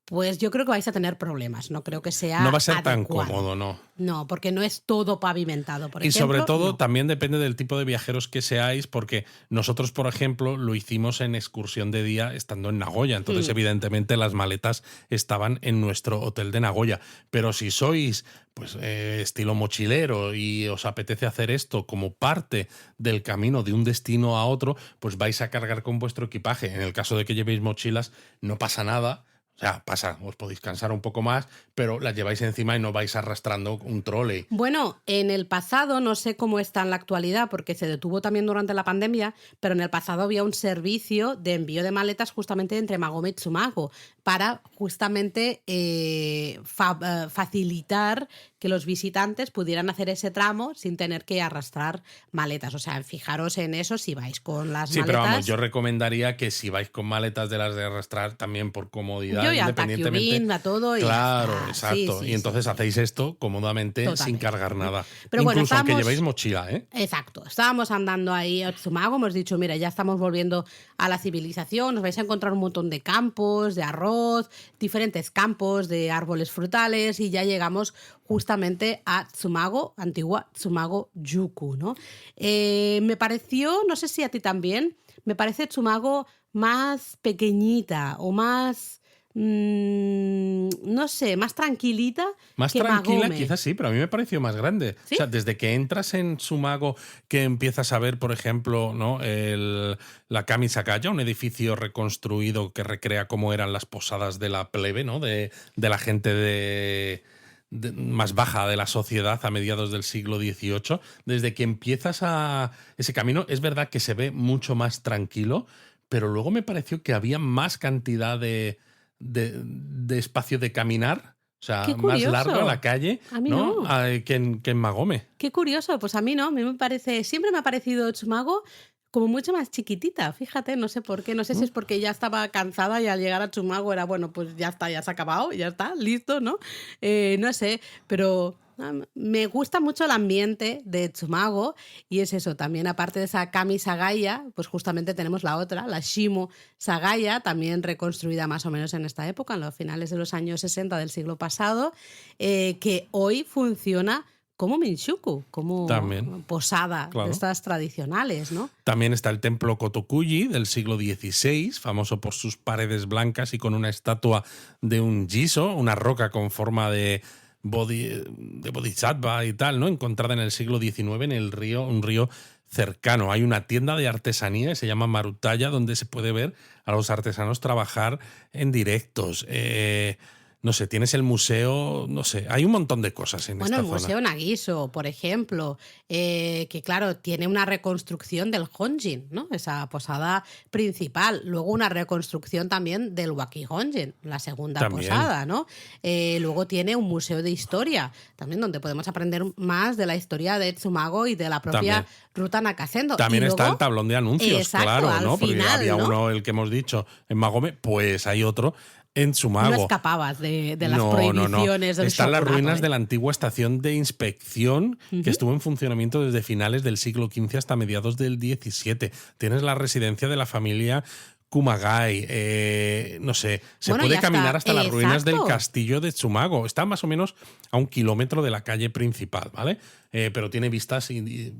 pues yo creo que vais a tener problemas, no creo que No va sea a ser tan adecuado. cómodo, ¿no? No, porque no es todo pavimentado, por Y sobre ejemplo, todo no. también depende del tipo de viajeros que seáis, porque nosotros, por ejemplo, lo hicimos en excursión de día estando en Nagoya. Entonces, evidentemente, las maletas estaban en nuestro hotel de Nagoya. Pero si sois pues estilo mochilero y os apetece hacer esto como parte del camino de un destino a otro, pues vais a cargar con vuestro equipaje. En el caso de que llevéis mochilas, no pasa nada. O sea, pasa, os podéis cansar un poco más, pero las lleváis encima y no vais arrastrando un trole. Bueno, en el pasado, no sé cómo está en la actualidad, porque se detuvo también durante la pandemia, pero en el pasado había un servicio de envío de maletas justamente entre Magome y Tsumago para justamente facilitar que los visitantes pudieran hacer ese tramo sin tener que arrastrar maletas. O sea, fijaros en eso si vais con las Sí, maletas. pero vamos, yo recomendaría que si vais con maletas de las de arrastrar, también por comodidad, Yo ya independientemente. a todo y Claro, ya está. Sí, exacto. sí, Y entonces sí. hacéis esto cómodamente sin Totalmente, cargar ¿no? nada. Pero bueno, Incluso aunque estábamos... llevéis mochila, ¿eh? Exacto, estábamos andando ahí a Tsumago, hemos dicho, mira, ya estamos volviendo a la civilización, os vais a encontrar un montón de campos, de arroz, diferentes campos de árboles frutales y ya llegamos justamente a Tsumago, antigua Tsumago Yuku, ¿no? Me pareció, no sé si a ti también, me parece Tsumago más pequeñita o más... no sé, más tranquilita Más que tranquila, Magome. quizás sí, pero a mí me pareció más grande. ¿Sí? O sea, desde que entras en Sumago, que empiezas a ver, por ejemplo, ¿no? La Kamisakaya, un edificio reconstruido que recrea cómo eran las posadas de la plebe, ¿no? De la gente más baja de la sociedad a mediados del siglo XVIII. Desde que empiezas a ese camino, es verdad que se ve mucho más tranquilo, pero luego me pareció que había más cantidad de espacio de caminar, o sea, Qué más larga la curioso. calle, A mí ¿no? no. Que en Magome. Qué curioso, pues a mí no, a mí me parece, siempre me ha parecido Tsumago como mucho más chiquitita, fíjate, no sé por qué, no sé si es porque ya estaba cansada y al llegar a Tsumago era, bueno, pues ya está, ya se ha acabado, ya está, listo, ¿no? No sé, pero me gusta mucho el ambiente de Tsumago y es eso, también aparte de esa Kami Sagaya, pues justamente tenemos la otra, la Shimo Sagaya, también reconstruida más o menos en esta época, en los finales de los años 60 del siglo pasado, que hoy funciona como Minshuku, como También, posada de claro. estas tradicionales, ¿no? También está el templo Kotokuji del siglo XVI, famoso por sus paredes blancas y con una estatua de un Jiso, una roca con forma de bodhisattva y tal, ¿no? Encontrada en el siglo XIX en el río, un río cercano. Hay una tienda de artesanía que se llama Marutaya, donde se puede ver a los artesanos trabajar en directos. no sé, tienes el museo, no sé, hay un montón de cosas en Bueno, esta el zona. Museo Nagiso, por ejemplo, que claro, tiene una reconstrucción del Honjin, ¿no? Esa posada principal. Luego una reconstrucción también del Waki Honjin, la segunda También, posada, ¿no? Luego tiene un museo de historia, también donde podemos aprender más de la historia de Tsumago y de la propia también. ruta Nakasendo. Y También está el luego, tablón de anuncios, exacto, claro, al ¿no? Porque final, había ¿no? uno, el que hemos dicho, en Magome, pues hay otro en No Tsumago. escapabas de las No, no, no. prohibiciones del Están las shogunato, ruinas ¿eh? de la antigua estación de inspección que Ujú. estuvo en funcionamiento desde finales del siglo XV hasta mediados del XVII. Tienes la residencia de la familia Kumagai. No sé, se Bueno, y puede caminar hasta, hasta las ruinas del exacto. castillo de Tsumago. Está más o menos a 1 kilómetro de la calle principal, ¿vale? Pero tiene vistas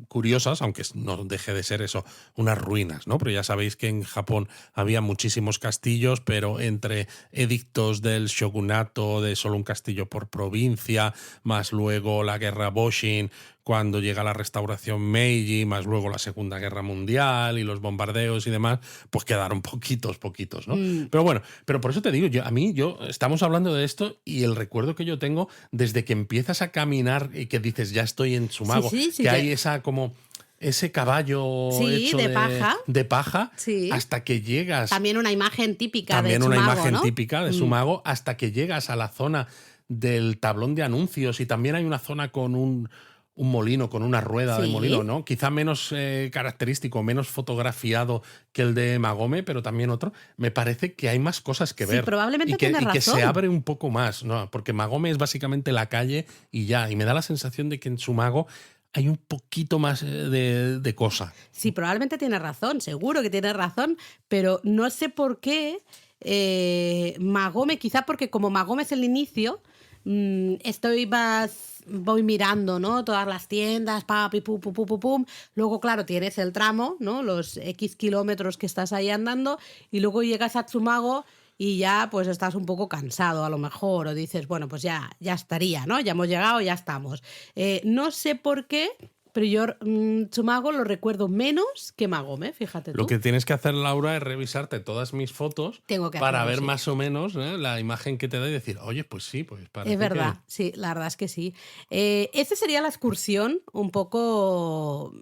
curiosas, aunque no deje de ser eso, unas ruinas, ¿no? Pero ya sabéis que en Japón había muchísimos castillos, pero entre edictos del shogunato, de solo un castillo por provincia, más luego la guerra Boshin, cuando llega la restauración Meiji, más luego la Segunda Guerra Mundial y los bombardeos y demás, pues quedaron poquitos, ¿no? Mm, Pero bueno, pero por eso te digo, estamos hablando de esto y el recuerdo que yo tengo desde que empiezas a caminar y que dices, ya estoy en sí, Tsumago, sí, sí, que hay esa como ese caballo sí, hecho de paja. de paja Sí. hasta que llegas, También una imagen típica de también una Tsumago, imagen ¿no? típica de Mm, Tsumago, hasta que llegas a la zona del tablón de anuncios y también hay una zona con un molino, con una rueda de molino, sí. ¿no? Quizá menos característico, menos fotografiado que el de Magome, pero también otro. Me parece que hay más cosas que Sí, ver probablemente tienes y que se razón. abre un poco más, ¿no? Porque Magome es básicamente la calle y ya. Y me da la sensación de que en Tsumago hay un poquito más de cosa. Sí, probablemente tienes razón, seguro que tienes razón, pero no sé por qué Magome, quizá porque como Magome es el inicio, voy mirando, ¿no? Todas las tiendas, papi, pum, pum, pum, pum, pum. Luego, claro, tienes el tramo, ¿no? Los X kilómetros que estás ahí andando y luego llegas a Tsumago y ya pues estás un poco cansado a lo mejor o dices, bueno, pues ya estaría, ¿no? Ya hemos llegado, ya estamos. No sé por qué, pero yo Tsumago lo recuerdo menos que Magome, fíjate Lo tú. que tienes que hacer, Laura, es revisarte todas mis fotos Tengo que para hacerlo, ver sí. más o menos la imagen que te da y decir, oye, pues sí, pues Es parece que... verdad, sí, la verdad es que sí. Esa sería la excursión un poco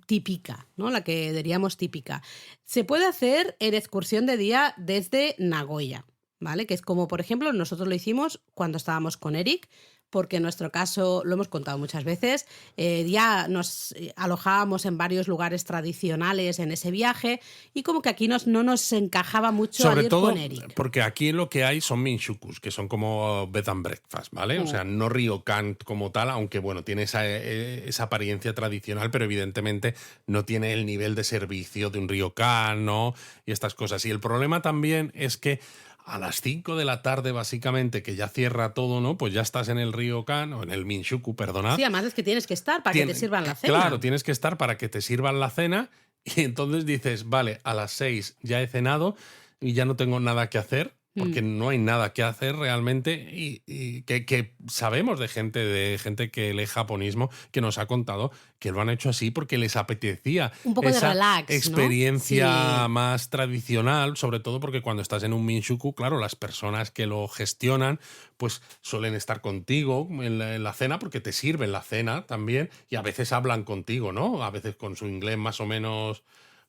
típica, ¿no? La que diríamos típica. Se puede hacer en excursión de día desde Nagoya, ¿vale? Que es como, por ejemplo, nosotros lo hicimos cuando estábamos con Eric, porque en nuestro caso, lo hemos contado muchas veces, ya nos alojábamos en varios lugares tradicionales en ese viaje y como que aquí no nos encajaba mucho al Sobre ir con todo Eric. porque aquí lo que hay son minshukus, que son como bed and breakfast, ¿vale? O Mm. sea, no ryokan como tal, aunque bueno, tiene esa apariencia tradicional, pero evidentemente no tiene el nivel de servicio de un ryokan, ¿no? Y estas cosas. Y el problema también es que a las 5 de la tarde, básicamente, que ya cierra todo, ¿no? Pues ya estás en el ryokan, o en el minshuku, perdonad. Sí, además es que tienes que estar para que te sirvan la Claro, cena. tienes que estar para que te sirvan la cena y entonces dices, vale, a las 6 ya he cenado y ya no tengo nada que hacer, porque Mm. no hay nada que hacer realmente y que sabemos de gente que lee japonismo que nos ha contado que lo han hecho así porque les apetecía Un poco de esa relax, ¿no? experiencia Sí. más tradicional, sobre todo porque cuando estás en un minshuku, claro, las personas que lo gestionan pues suelen estar contigo en la cena porque te sirven la cena también y a veces hablan contigo, ¿no? A veces con su inglés más o menos,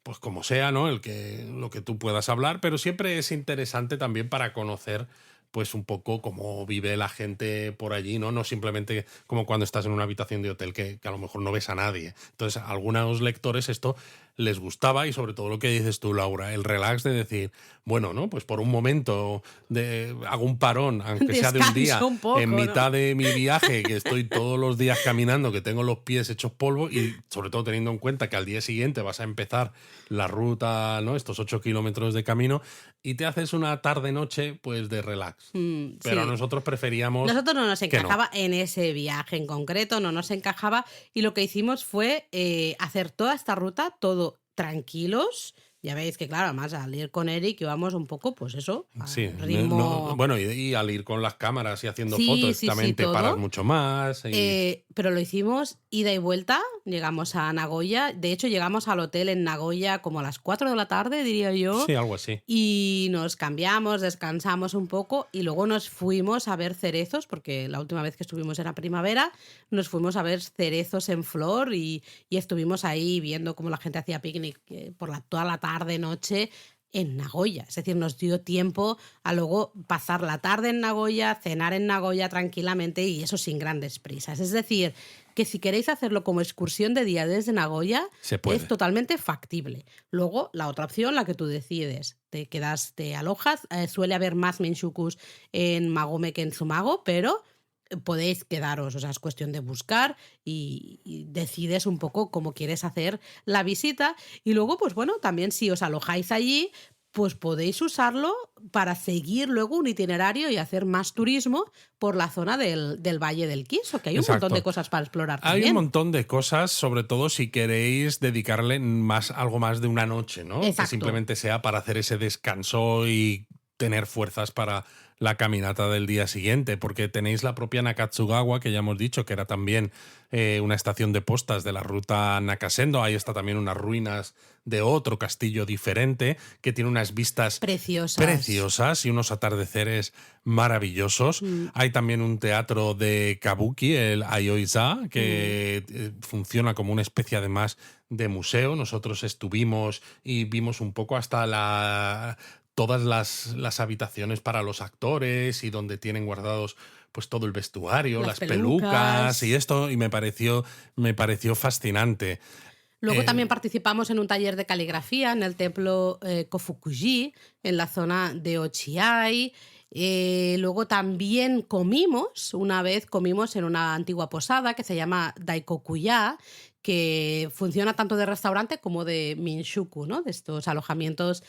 pues como sea, ¿no? Lo que tú puedas hablar, pero siempre es interesante también para conocer pues un poco cómo vive la gente por allí, ¿no? No simplemente como cuando estás en una habitación de hotel que a lo mejor no ves a nadie. Entonces, a algunos lectores esto les gustaba y sobre todo lo que dices tú, Laura, el relax de decir, bueno, ¿no? Pues por un momento hago un parón, aunque sea de un día, Descanso un en poco, ¿no? mitad de mi viaje, que estoy todos los días caminando, que tengo los pies hechos polvo y sobre todo teniendo en cuenta que al día siguiente vas a empezar la ruta, ¿no? Estos 8 kilómetros de camino y te haces una tarde-noche pues de relax. Pero Sí. nosotros preferíamos Nosotros no nos que no. encajaba en ese viaje en concreto, no nos encajaba y lo que hicimos fue hacer toda esta ruta, todo tranquilos. Ya veis que, claro, además al ir con Eric íbamos un poco, pues eso, Sí, al ritmo. bueno, y al ir con las cámaras y haciendo Sí, fotos, sí, sí, también te paras todo. mucho más. Y Pero lo hicimos ida y vuelta llegamos a Nagoya. De hecho, llegamos al hotel en Nagoya como a las 4 de la tarde, diría yo. Sí, algo así. Y nos cambiamos, descansamos un poco y luego nos fuimos a ver cerezos, porque la última vez que estuvimos era primavera, nos fuimos a ver cerezos en flor y estuvimos ahí viendo cómo la gente hacía picnic por toda la tarde, noche en Nagoya. Es decir, nos dio tiempo a luego pasar la tarde en Nagoya, cenar en Nagoya tranquilamente y eso sin grandes prisas. Es decir, que si queréis hacerlo como excursión de día desde Nagoya, es totalmente factible. Luego, la otra opción, la que tú decides, te quedas, te alojas. Suele haber más Minshukus en Magome que en Tsumago, pero podéis quedaros, o sea, es cuestión de buscar y decides un poco cómo quieres hacer la visita. Y luego, pues bueno, también si os alojáis allí, pues podéis usarlo para seguir luego un itinerario y hacer más turismo por la zona del Valle del Quiso, que hay un montón de cosas para explorar también. Hay un montón de cosas, sobre todo si queréis dedicarle algo más de una noche, ¿no? Exacto. Que simplemente sea para hacer ese descanso y tener fuerzas para la caminata del día siguiente, porque tenéis la propia Nakatsugawa, que ya hemos dicho que era también una estación de postas de la ruta Nakasendo. Ahí está también unas ruinas de otro castillo diferente que tiene unas vistas preciosas y unos atardeceres maravillosos. Hay también un teatro de kabuki, el Ayoiza, que funciona como una especie además de museo. Nosotros estuvimos y vimos un poco hasta todas las habitaciones para los actores y donde tienen guardados pues todo el vestuario, las pelucas y esto, y me pareció fascinante. Luego también participamos en un taller de caligrafía en el templo Kofukuji, en la zona de Ochiai. Luego también comimos en una antigua posada que se llama Daikokuya, que funciona tanto de restaurante como de minshuku, ¿no? De estos alojamientos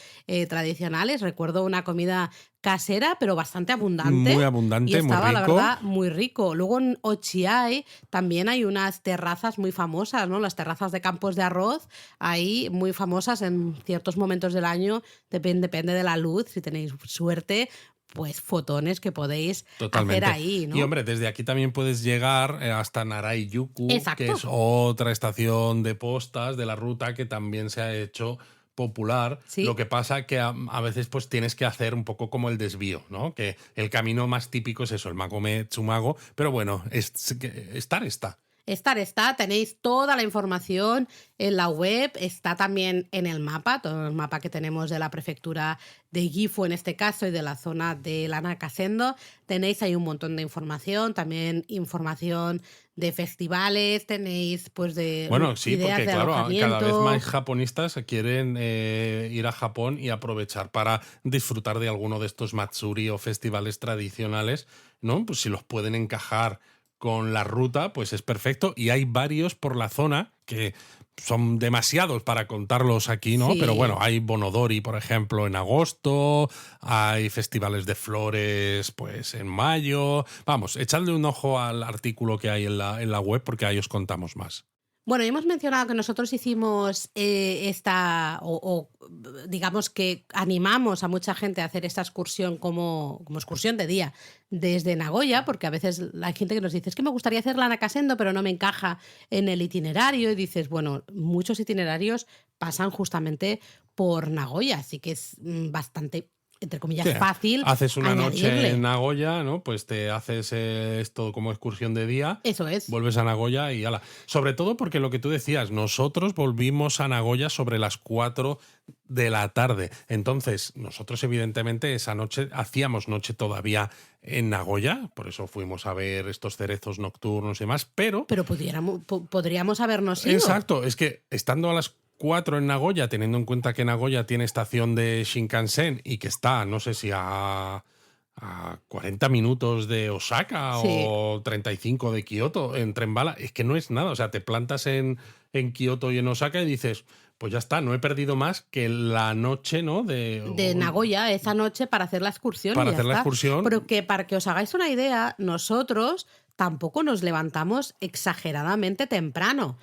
tradicionales. Recuerdo una comida casera, pero bastante abundante. Muy abundante, y estaba, muy rico. La verdad, muy rico. Luego en Ochiai también hay unas terrazas muy famosas, ¿no? Las terrazas de campos de arroz, ahí muy famosas en ciertos momentos del año, depende de la luz, si tenéis suerte, pues fotones que podéis hacer ahí, ¿no? Y hombre, desde aquí también puedes llegar hasta Naraiyuku, que es otra estación de postas de la ruta que también se ha hecho popular. ¿Sí? Lo que pasa que a veces pues tienes que hacer un poco como el desvío, ¿no? Que el camino más típico es eso, el Magome Tsumago, pero bueno, estar está. Está, tenéis toda la información en la web, está también en el mapa, todo el mapa que tenemos de la prefectura de Gifu en este caso y de la zona de la Nakasendo. Tenéis ahí un montón de información, también información de festivales, tenéis pues de sí, ideas porque de claro, alojamiento. cada vez más japonistas quieren ir a Japón y aprovechar para disfrutar de alguno de estos matsuri o festivales tradicionales, ¿no? Pues si los pueden encajar con la ruta, pues es perfecto. Y hay varios por la zona que son demasiados para contarlos aquí, ¿no? Sí. Pero bueno, hay Bonodori, por ejemplo, en agosto, hay festivales de flores, pues en mayo. Vamos, echadle un ojo al artículo que hay en la web porque ahí os contamos más. Bueno, hemos mencionado que nosotros hicimos digamos que animamos a mucha gente a hacer esta excursión como excursión de día desde Nagoya, porque a veces hay gente que nos dice, es que me gustaría hacer la Nakasendo, pero no me encaja en el itinerario, y dices, bueno, muchos itinerarios pasan justamente por Nagoya, así que es bastante, entre comillas, fácil. Haces una añadirle. noche en Nagoya, ¿no? Pues te haces esto como excursión de día. Eso es. Vuelves a Nagoya y ala. Sobre todo porque lo que tú decías, nosotros volvimos a Nagoya sobre las 4 de la tarde. Entonces, nosotros evidentemente esa noche hacíamos noche todavía en Nagoya, por eso fuimos a ver estos cerezos nocturnos y demás, pero podríamos habernos ido. Exacto, es que estando a las 4 en Nagoya, teniendo en cuenta que Nagoya tiene estación de Shinkansen y que está, no sé si a 40 minutos de Osaka o 35 de Kioto en tren bala, es que no es nada. O sea, te plantas en Kioto y en Osaka y dices, pues ya está, no he perdido más que la noche, ¿no? De Nagoya, esa noche para hacer la excursión. Para hacer la excursión. Pero que para que os hagáis una idea, nosotros tampoco nos levantamos exageradamente temprano.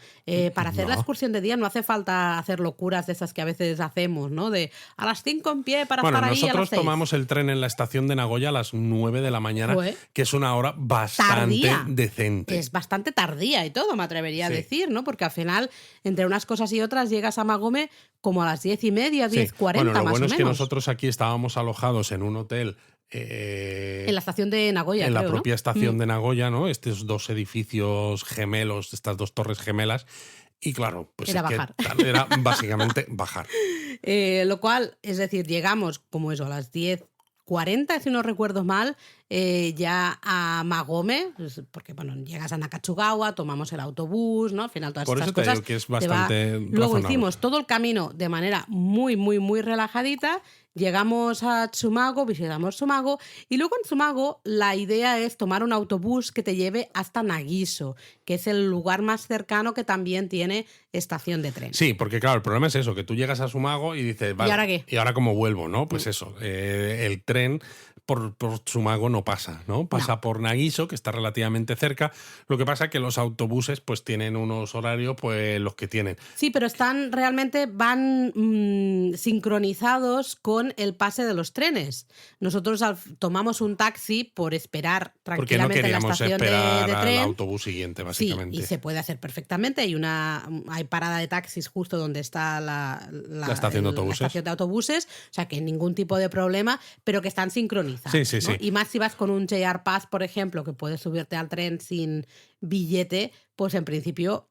Para hacer la No. excursión de día no hace falta hacer locuras de esas que a veces hacemos, ¿no? De a las 5 en pie para Bueno, estar ahí a las nosotros 6. tomamos el tren en la estación de Nagoya a las 9 de la mañana, Fue que es una hora bastante tardía. decente. Es bastante tardía y todo, me atrevería a Sí. decir, ¿no? Porque al final, entre unas cosas y otras, llegas a Magome como a las 10:30, Sí. 10:40 Bueno, lo más bueno o es menos. que nosotros aquí estábamos alojados en un hotel En la estación de Nagoya, en la creo, propia ¿no? estación de Nagoya, ¿no? Estos dos edificios gemelos, estas dos torres gemelas. Y claro, pues Era es que bajar. era básicamente bajar. Lo cual, es decir, llegamos como eso a las 10:40, si no recuerdo mal, ya a Magome, pues, porque bueno, llegas a Nakatsugawa, tomamos el autobús, ¿no? Al final todas Por estas eso te cosas. digo que es te va- bastante Luego razonable. hicimos todo el camino de manera muy, muy, muy relajadita. Llegamos a Tsumago, visitamos Tsumago y luego en Tsumago la idea es tomar un autobús que te lleve hasta Nagiso, que es el lugar más cercano que también tiene estación de tren. Sí, porque claro, el problema es eso, que tú llegas a Sumago y dices, vale, ahora qué? ¿y ahora cómo vuelvo? ¿No? Pues eso, el tren por Sumago no pasa, ¿no? Pasa por Nagiso, que está relativamente cerca. Lo que pasa es que los autobuses pues tienen unos horarios pues los que tienen. Sí, pero van sincronizados con el pase de los trenes. Nosotros tomamos un taxi por esperar Porque no tranquilamente en la queríamos estación esperar de al tren. autobús siguiente, básicamente. Sí, y se puede hacer perfectamente. Hay parada de taxis justo donde está la estación de autobuses. la estación de autobuses, o sea que ningún tipo de problema, pero que están sincronizados. Sí, sí, ¿no? sí. Y más si vas con un JR Pass, por ejemplo, que puedes subirte al tren sin billete, pues en principio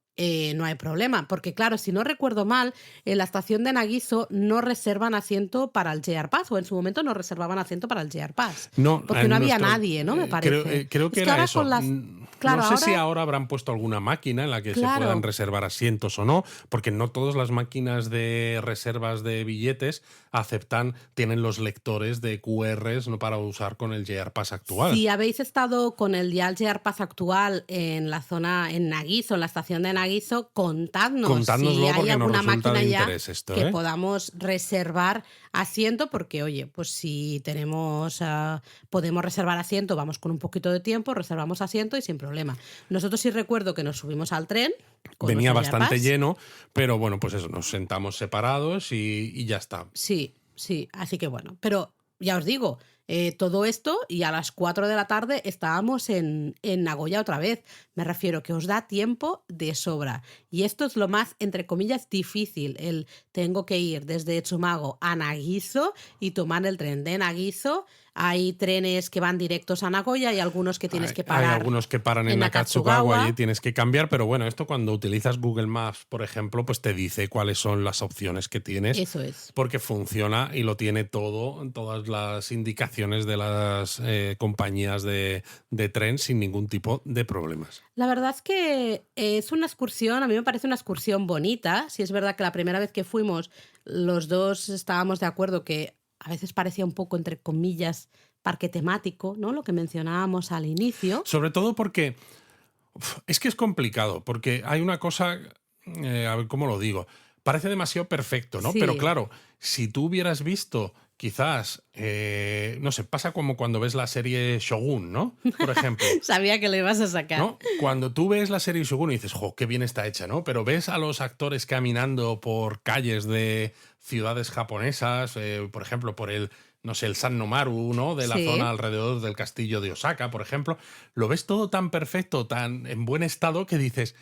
no hay problema. Porque claro, si no recuerdo mal, en la estación de Nagiso no reservan asiento para el JR Pass, o en su momento no reservaban asiento para el JR Pass. No, porque en no había nuestro- nadie, ¿no? Me parece. Creo Es que era ahora eso. con las- Claro, no sé si ahora- ahora habrán puesto alguna máquina en la que se Claro. puedan reservar asientos o no, porque no todas las máquinas de reservas de billetes tienen los lectores de QRs, ¿no? Para usar con el JR Pass actual. Si habéis estado con el JR Pass actual en la zona, en Nagiso, en la estación de Nagiso, contádnoslo si hay porque nos alguna resulta máquina de ya interés esto, que ¿eh? podamos reservar asiento, porque oye, pues si podemos reservar asiento, vamos con un poquito de tiempo, reservamos asiento y sin problema. Nosotros sí recuerdo que nos subimos al tren. Con Venía nuestro JR bastante Pass. lleno, pero bueno, pues eso, nos sentamos separados y ya está. Sí, así que bueno, pero ya os digo, todo esto y a las 4 de la tarde estábamos en Nagoya otra vez. Me refiero que os da tiempo de sobra. Y esto es lo más, entre comillas, difícil. Tengo que ir desde Tsumago a Nagiso y tomar el tren de Nagiso. Hay trenes que van directos a Nagoya y algunos que tienes que parar. Hay algunos que paran en Nakatsugawa y tienes que cambiar, pero bueno, esto cuando utilizas Google Maps, por ejemplo, pues te dice cuáles son las opciones que tienes. Eso es. Porque funciona y lo tiene todo, todas las indicaciones de las compañías de tren sin ningún tipo de problemas. La verdad es que es una excursión, a mí me parece una excursión bonita. Sí es verdad que la primera vez que fuimos, los dos estábamos de acuerdo que a veces parecía un poco, entre comillas, parque temático, ¿no? Lo que mencionábamos al inicio. Sobre todo porque es que es complicado, porque hay una cosa, a ver cómo lo digo, parece demasiado perfecto, ¿no? Sí. Pero claro, si tú hubieras visto quizás, no sé, pasa como cuando ves la serie Shogun, ¿no? Por ejemplo. Sabía que lo ibas a sacar. ¿No? Cuando tú ves la serie Shogun y dices, jo, qué bien está hecha, ¿no? Pero ves a los actores caminando por calles de ciudades japonesas, por ejemplo, por el San Nomaru, ¿no? De la Sí. zona alrededor del castillo de Osaka, por ejemplo. Lo ves todo tan perfecto, tan en buen estado que dices,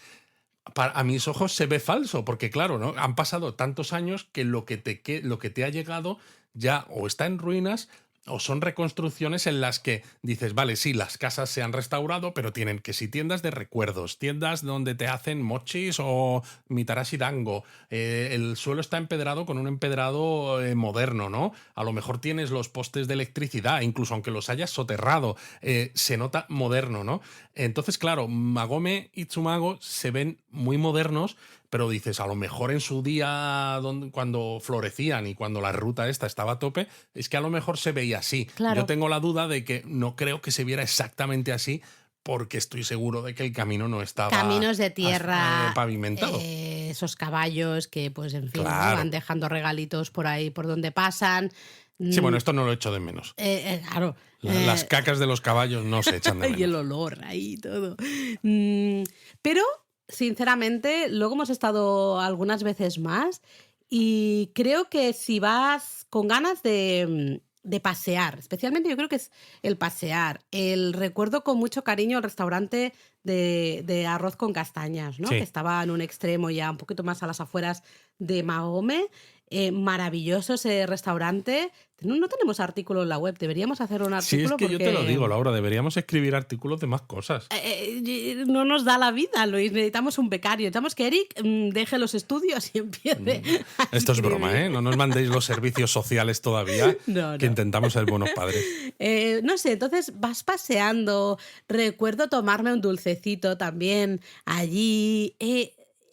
a mis ojos se ve falso, porque claro, ¿no? Han pasado tantos años que lo que te ha llegado ya o está en ruinas o son reconstrucciones en las que dices, vale, sí, las casas se han restaurado, pero tienen que si tiendas de recuerdos, tiendas donde te hacen mochis o mitarashi dango, el suelo está empedrado con un empedrado moderno, ¿no? A lo mejor tienes los postes de electricidad, incluso aunque los hayas soterrado, se nota moderno, ¿no? Entonces, claro, Magome y Tsumago se ven muy modernos, pero dices, a lo mejor en su día cuando florecían y cuando la ruta esta estaba a tope, es que a lo mejor se veía así. Claro. Yo tengo la duda de que no creo que se viera exactamente así, porque estoy seguro de que el camino no estaba Caminos de tierra, pavimentado. esos caballos que, pues, en fin, ¿no? Claro. van dejando regalitos por ahí, por donde pasan. Sí, bueno, esto no lo echo de menos. Claro. Las cacas de los caballos no se echan de menos. Y el olor ahí y todo. Pero, sinceramente, luego hemos estado algunas veces más y creo que si vas con ganas de pasear, especialmente yo creo que es el pasear, el recuerdo con mucho cariño el restaurante de arroz con castañas, ¿no? Que Sí. estaba en un extremo ya un poquito más a las afueras de Mahome. Maravilloso ese restaurante. No tenemos artículo en la web, deberíamos hacer un Sí, es artículo que yo te lo porque digo, Laura, deberíamos escribir artículos de más cosas. no nos da la vida, necesitamos un becario. Necesitamos que Eric deje los estudios y empiece a Esto es broma, escribir. ¿eh? No nos mandéis los servicios sociales todavía, No, que no. intentamos ser buenos padres. No sé, entonces vas paseando, recuerdo tomarme un dulcecito también allí.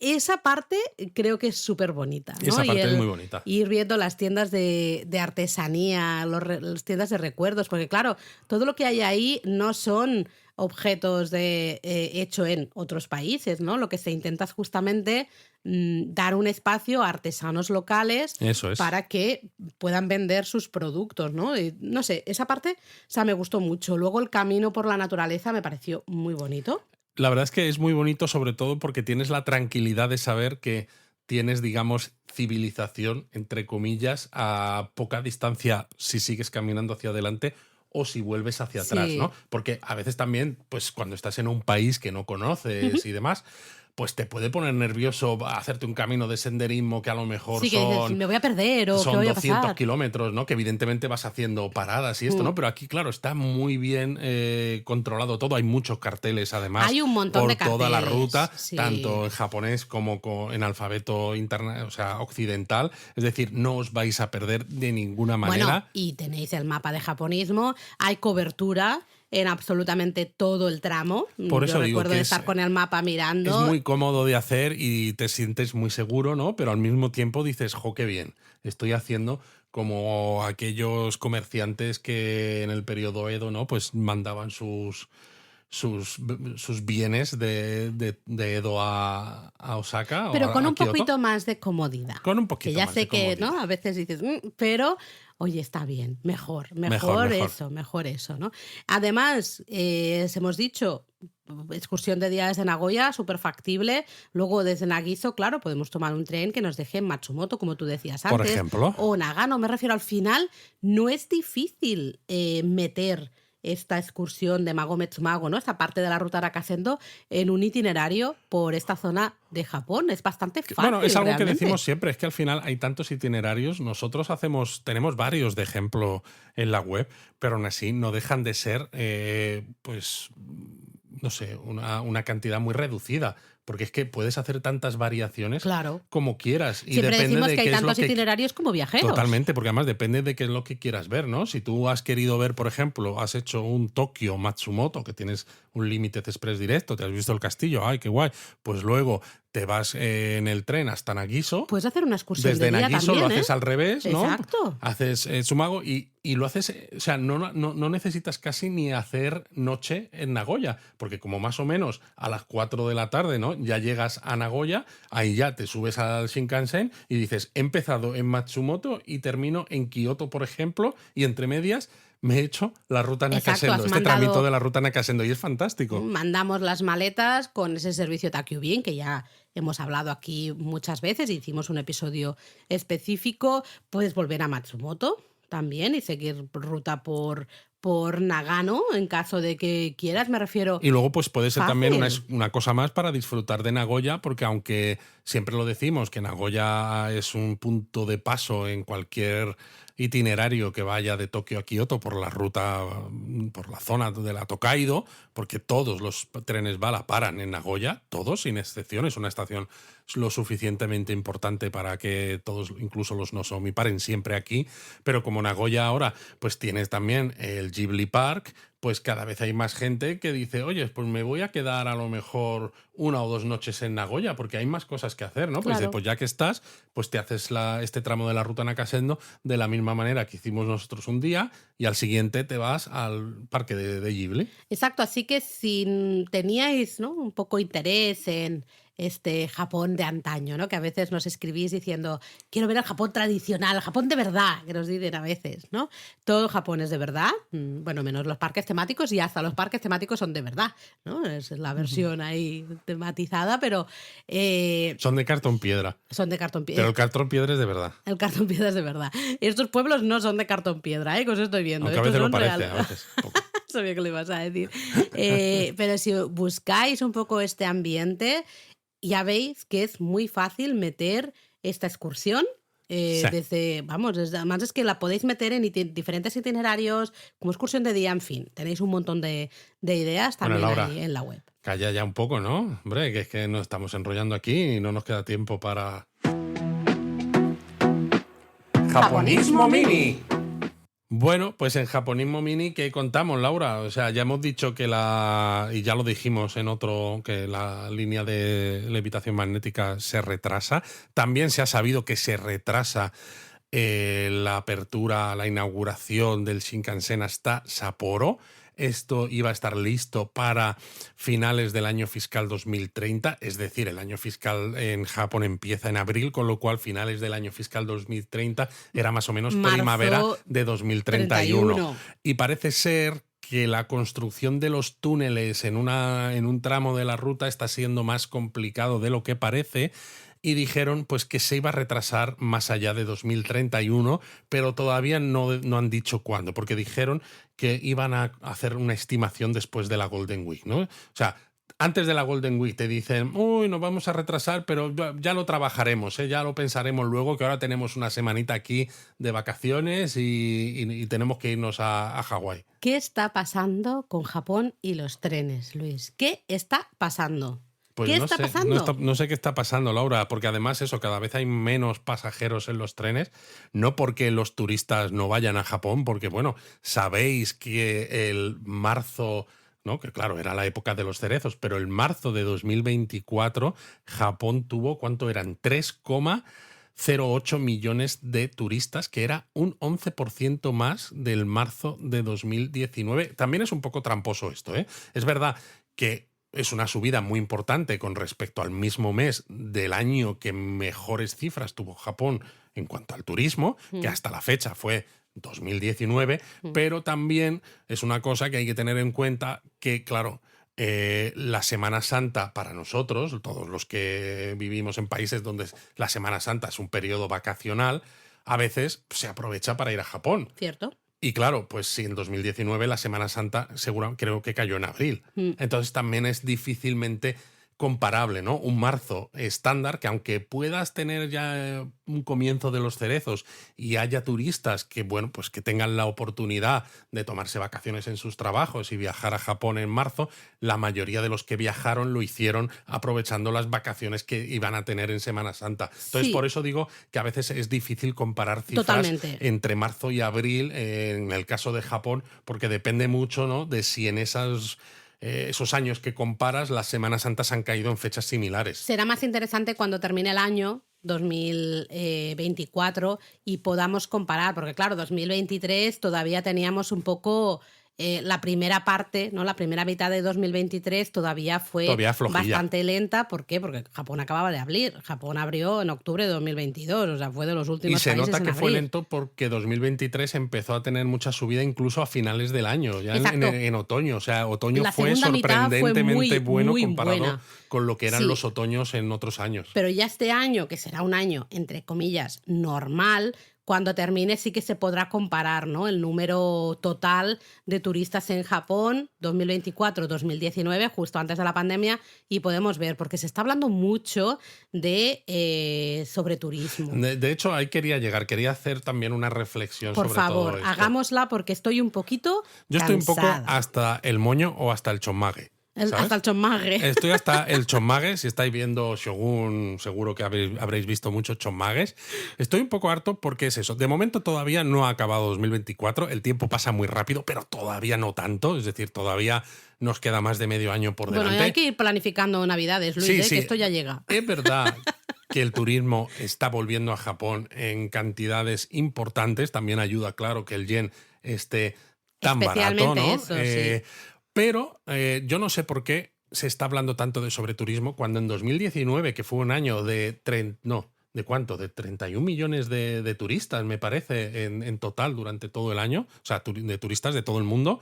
Esa parte creo que es súper bonita, ¿no? Esa Y parte es el muy bonita. ir viendo las tiendas de artesanía, las tiendas de recuerdos, porque claro, todo lo que hay ahí no son objetos hecho en otros países, ¿no? Lo que se intenta es justamente dar un espacio a artesanos locales Eso es. para que puedan vender sus productos, ¿no? Y, no sé, esa parte, o sea, me gustó mucho. Luego el camino por la naturaleza me pareció muy bonito. La verdad es que es muy bonito, sobre todo porque tienes la tranquilidad de saber que tienes, digamos, civilización, entre comillas, a poca distancia si sigues caminando hacia adelante o si vuelves hacia atrás, Sí. ¿no? Porque a veces también, pues cuando estás en un país que no conoces y demás, pues te puede poner nervioso hacerte un camino de senderismo que a lo mejor Sí, que dices, son me voy a perder o qué son voy a 200 pasar. kilómetros, ¿no? Que evidentemente vas haciendo paradas y esto, ¿no? Pero aquí, claro, está muy bien controlado todo. Hay muchos carteles, además, Hay un montón por de toda la carteles, ruta, sí. tanto en japonés como en alfabeto o sea, occidental. Es decir, no os vais a perder de ninguna manera. Bueno, y tenéis el mapa de japonismo, hay cobertura en absolutamente todo el tramo. Por eso Yo digo recuerdo que de es estar con el mapa mirando. Es muy cómodo de hacer y te sientes muy seguro, ¿no? Pero al mismo tiempo dices, jo, qué bien, estoy haciendo como aquellos comerciantes que en el periodo Edo, ¿no? Pues mandaban sus bienes de Edo a Osaka Pero o con a un Kioto. poquito más de comodidad. Con un Que poquito ya más sé de que, ¿no? comodidad. A veces dices, pero, oye, está bien, mejor Mejor. mejor eso, ¿no? Además, hemos dicho, excursión de día desde Nagoya, súper factible. Luego desde Nagizo, claro, podemos tomar un tren que nos deje en Matsumoto, como tú decías antes. Por ejemplo. O Nagano, me refiero al final, no es difícil meter esta excursión de Mago Metsumago, ¿no? Esta parte de la ruta Arakasendo en un itinerario por esta zona de Japón. Es bastante fácil. Bueno, es algo realmente. que decimos siempre, es que al final hay tantos itinerarios, nosotros tenemos varios de ejemplo en la web, pero aún así no dejan de ser, pues, no sé, una cantidad muy reducida, porque es que puedes hacer tantas variaciones Claro. como quieras. Y Siempre depende decimos de que hay qué es lo tantos que itinerarios como viajeros. Totalmente, porque además depende de qué es lo que quieras ver, ¿no? Si tú has querido ver, por ejemplo, has hecho un Tokio Matsumoto, que tienes un Limited Express directo, te has visto el castillo, ¡ay, qué guay! Pues luego te vas en el tren hasta Nagiso. Puedes hacer una excursión Desde de día Nagiso también, lo haces al revés, ¿no? Exacto. Haces Tsumago y lo haces, o sea, no necesitas casi ni hacer noche en Nagoya, porque como más o menos a las 4 de la tarde, ¿no? Ya llegas a Nagoya, ahí ya te subes al Shinkansen y dices, he empezado en Matsumoto y termino en Kioto, por ejemplo, y entre medias me he hecho la ruta Nakasendo, Exacto, has tramito de la ruta Nakasendo, y es fantástico. Mandamos las maletas con ese servicio Takyubin, que ya hemos hablado aquí muchas veces, hicimos un episodio específico. Puedes volver a Matsumoto también y seguir ruta por Nagano en caso de que quieras, me refiero. Y luego pues puede ser también fácil. una cosa más para disfrutar de Nagoya, porque aunque siempre lo decimos que Nagoya es un punto de paso en cualquier itinerario que vaya de Tokio a Kioto por la ruta, por la zona de la Tokaido, porque todos los trenes bala paran en Nagoya, todos sin excepción, es una estación lo suficientemente importante para que todos, incluso los Nozomi, paren siempre aquí, pero como Nagoya ahora pues tienes también el Ghibli Park, pues cada vez hay más gente que dice, oye, pues me voy a quedar a lo mejor 1 o 2 noches en Nagoya, porque hay más cosas que hacer, ¿no? Pues, Claro. pues ya que estás, pues te haces este tramo de la ruta Nakasendo de la misma manera que hicimos nosotros un día y al siguiente te vas al parque de Ghibli. Exacto, así que si teníais, ¿no?, un poco interés en este Japón de antaño, ¿no? Que a veces nos escribís diciendo, quiero ver el Japón tradicional, el Japón de verdad, que nos dicen a veces, ¿no? Todo Japón es de verdad, bueno, menos los parques temáticos, y hasta los parques temáticos son de verdad, ¿no? Es la versión ahí tematizada, pero Son de cartón piedra. son de cartón Pero piedra. el cartón piedra es de verdad. El cartón piedra es de verdad. Estos pueblos no son de cartón piedra, ¿eh? Que os estoy viendo. Aunque a Estos veces lo son parece, reales. a veces. Poco. Sabía que lo ibas a decir. Pero si buscáis un poco este ambiente, ya veis que es muy fácil meter esta excursión. Sí. Además es que la podéis meter en diferentes itinerarios, como excursión de día, en fin. Tenéis un montón de ideas Bueno, también Laura, ahí en la web. calla ya un poco, ¿no? Hombre, que es que nos estamos enrollando aquí y no nos queda tiempo para... Japonismo Mini. Bueno, pues en Japonismo Mini, ¿qué contamos, Laura? O sea, ya hemos dicho que y ya lo dijimos en otro, que la línea de levitación magnética se retrasa. También se ha sabido que se retrasa la apertura, la inauguración del Shinkansen hasta Sapporo. Esto iba a estar listo para finales del año fiscal 2030, es decir, el año fiscal en Japón empieza en abril, con lo cual finales del año fiscal 2030 era más o menos primavera de 2031. 31. Y parece ser que la construcción de los túneles en un tramo de la ruta está siendo más complicado de lo que parece. Y dijeron pues que se iba a retrasar más allá de 2031, pero todavía no han dicho cuándo, porque dijeron que iban a hacer una estimación después de la Golden Week, ¿no? O sea, antes de la Golden Week te dicen, uy, nos vamos a retrasar, pero ya lo trabajaremos, ya lo pensaremos luego, que ahora tenemos una semanita aquí de vacaciones y tenemos que irnos a Hawái. ¿Qué está pasando con Japón y los trenes, Luis? ¿Qué está pasando? Pues ¿Qué no está sé, pasando? no sé qué está pasando, Laura, porque además eso, cada vez hay menos pasajeros en los trenes, no porque los turistas no vayan a Japón, porque bueno, sabéis que el marzo, ¿no? Que claro, era la época de los cerezos, pero el marzo de 2024 Japón tuvo, ¿cuánto eran? 3,08 millones de turistas, que era un 11% más del marzo de 2019. También es un poco tramposo esto, ¿eh? Es verdad que es una subida muy importante con respecto al mismo mes del año que mejores cifras tuvo Japón en cuanto al turismo, que hasta la fecha fue 2019, pero también es una cosa que hay que tener en cuenta que, claro, la Semana Santa para nosotros, todos los que vivimos en países donde la Semana Santa es un periodo vacacional, a veces se aprovecha para ir a Japón. ¿Cierto? Y claro, pues si en 2019 la Semana Santa creo que cayó en abril. Entonces también es difícilmente comparable, ¿no? Un marzo estándar que aunque puedas tener ya un comienzo de los cerezos y haya turistas que, bueno, pues que tengan la oportunidad de tomarse vacaciones en sus trabajos y viajar a Japón en marzo, la mayoría de los que viajaron lo hicieron aprovechando las vacaciones que iban a tener en Semana Santa. Entonces, por eso digo que a veces es difícil comparar cifras Totalmente. entre marzo y abril en el caso de Japón, porque depende mucho, ¿no?, de si en esos años que comparas, las Semanas Santas han caído en fechas similares. Será más interesante cuando termine el año 2024 y podamos comparar, porque claro, 2023 todavía teníamos un poco la primera parte, ¿no? La primera mitad de 2023 todavía fue bastante lenta. ¿Por qué? Porque Japón acababa de abrir. Japón abrió en octubre de 2022, o sea, fue de los últimos países en abrir. Y se nota que fue lento porque 2023 empezó a tener mucha subida incluso a finales del año, ya en otoño. O sea, otoño fue sorprendentemente bueno comparado con lo que eran los otoños en otros años. Pero ya este año, que será un año, entre comillas, normal, cuando termine sí que se podrá comparar, ¿no?, el número total de turistas en Japón 2024-2019, justo antes de la pandemia, y podemos ver, porque se está hablando mucho de sobreturismo. De hecho, ahí quería llegar, quería hacer también una reflexión sobre todo esto. Por favor, hagámosla porque estoy un poquito Yo cansada. Estoy un poco hasta el moño o hasta el chonmage. Hasta el chonmage. Estoy hasta el chonmage. Si estáis viendo Shogun, seguro que habréis visto muchos chonmages. Estoy un poco harto porque es eso. De momento todavía no ha acabado 2024. El tiempo pasa muy rápido, pero todavía no tanto. Es decir, todavía nos queda más de medio año por delante. Bueno, hay que ir planificando Navidades, Luis, que esto ya llega. Es verdad que el turismo está volviendo a Japón en cantidades importantes. También ayuda, claro, que el yen esté tan barato, ¿no? Eso, sí. Pero yo no sé por qué se está hablando tanto de sobreturismo cuando en 2019, que fue un año de... ¿De cuánto? De 31 millones de turistas, me parece, en total durante todo el año. O sea, de turistas de todo el mundo.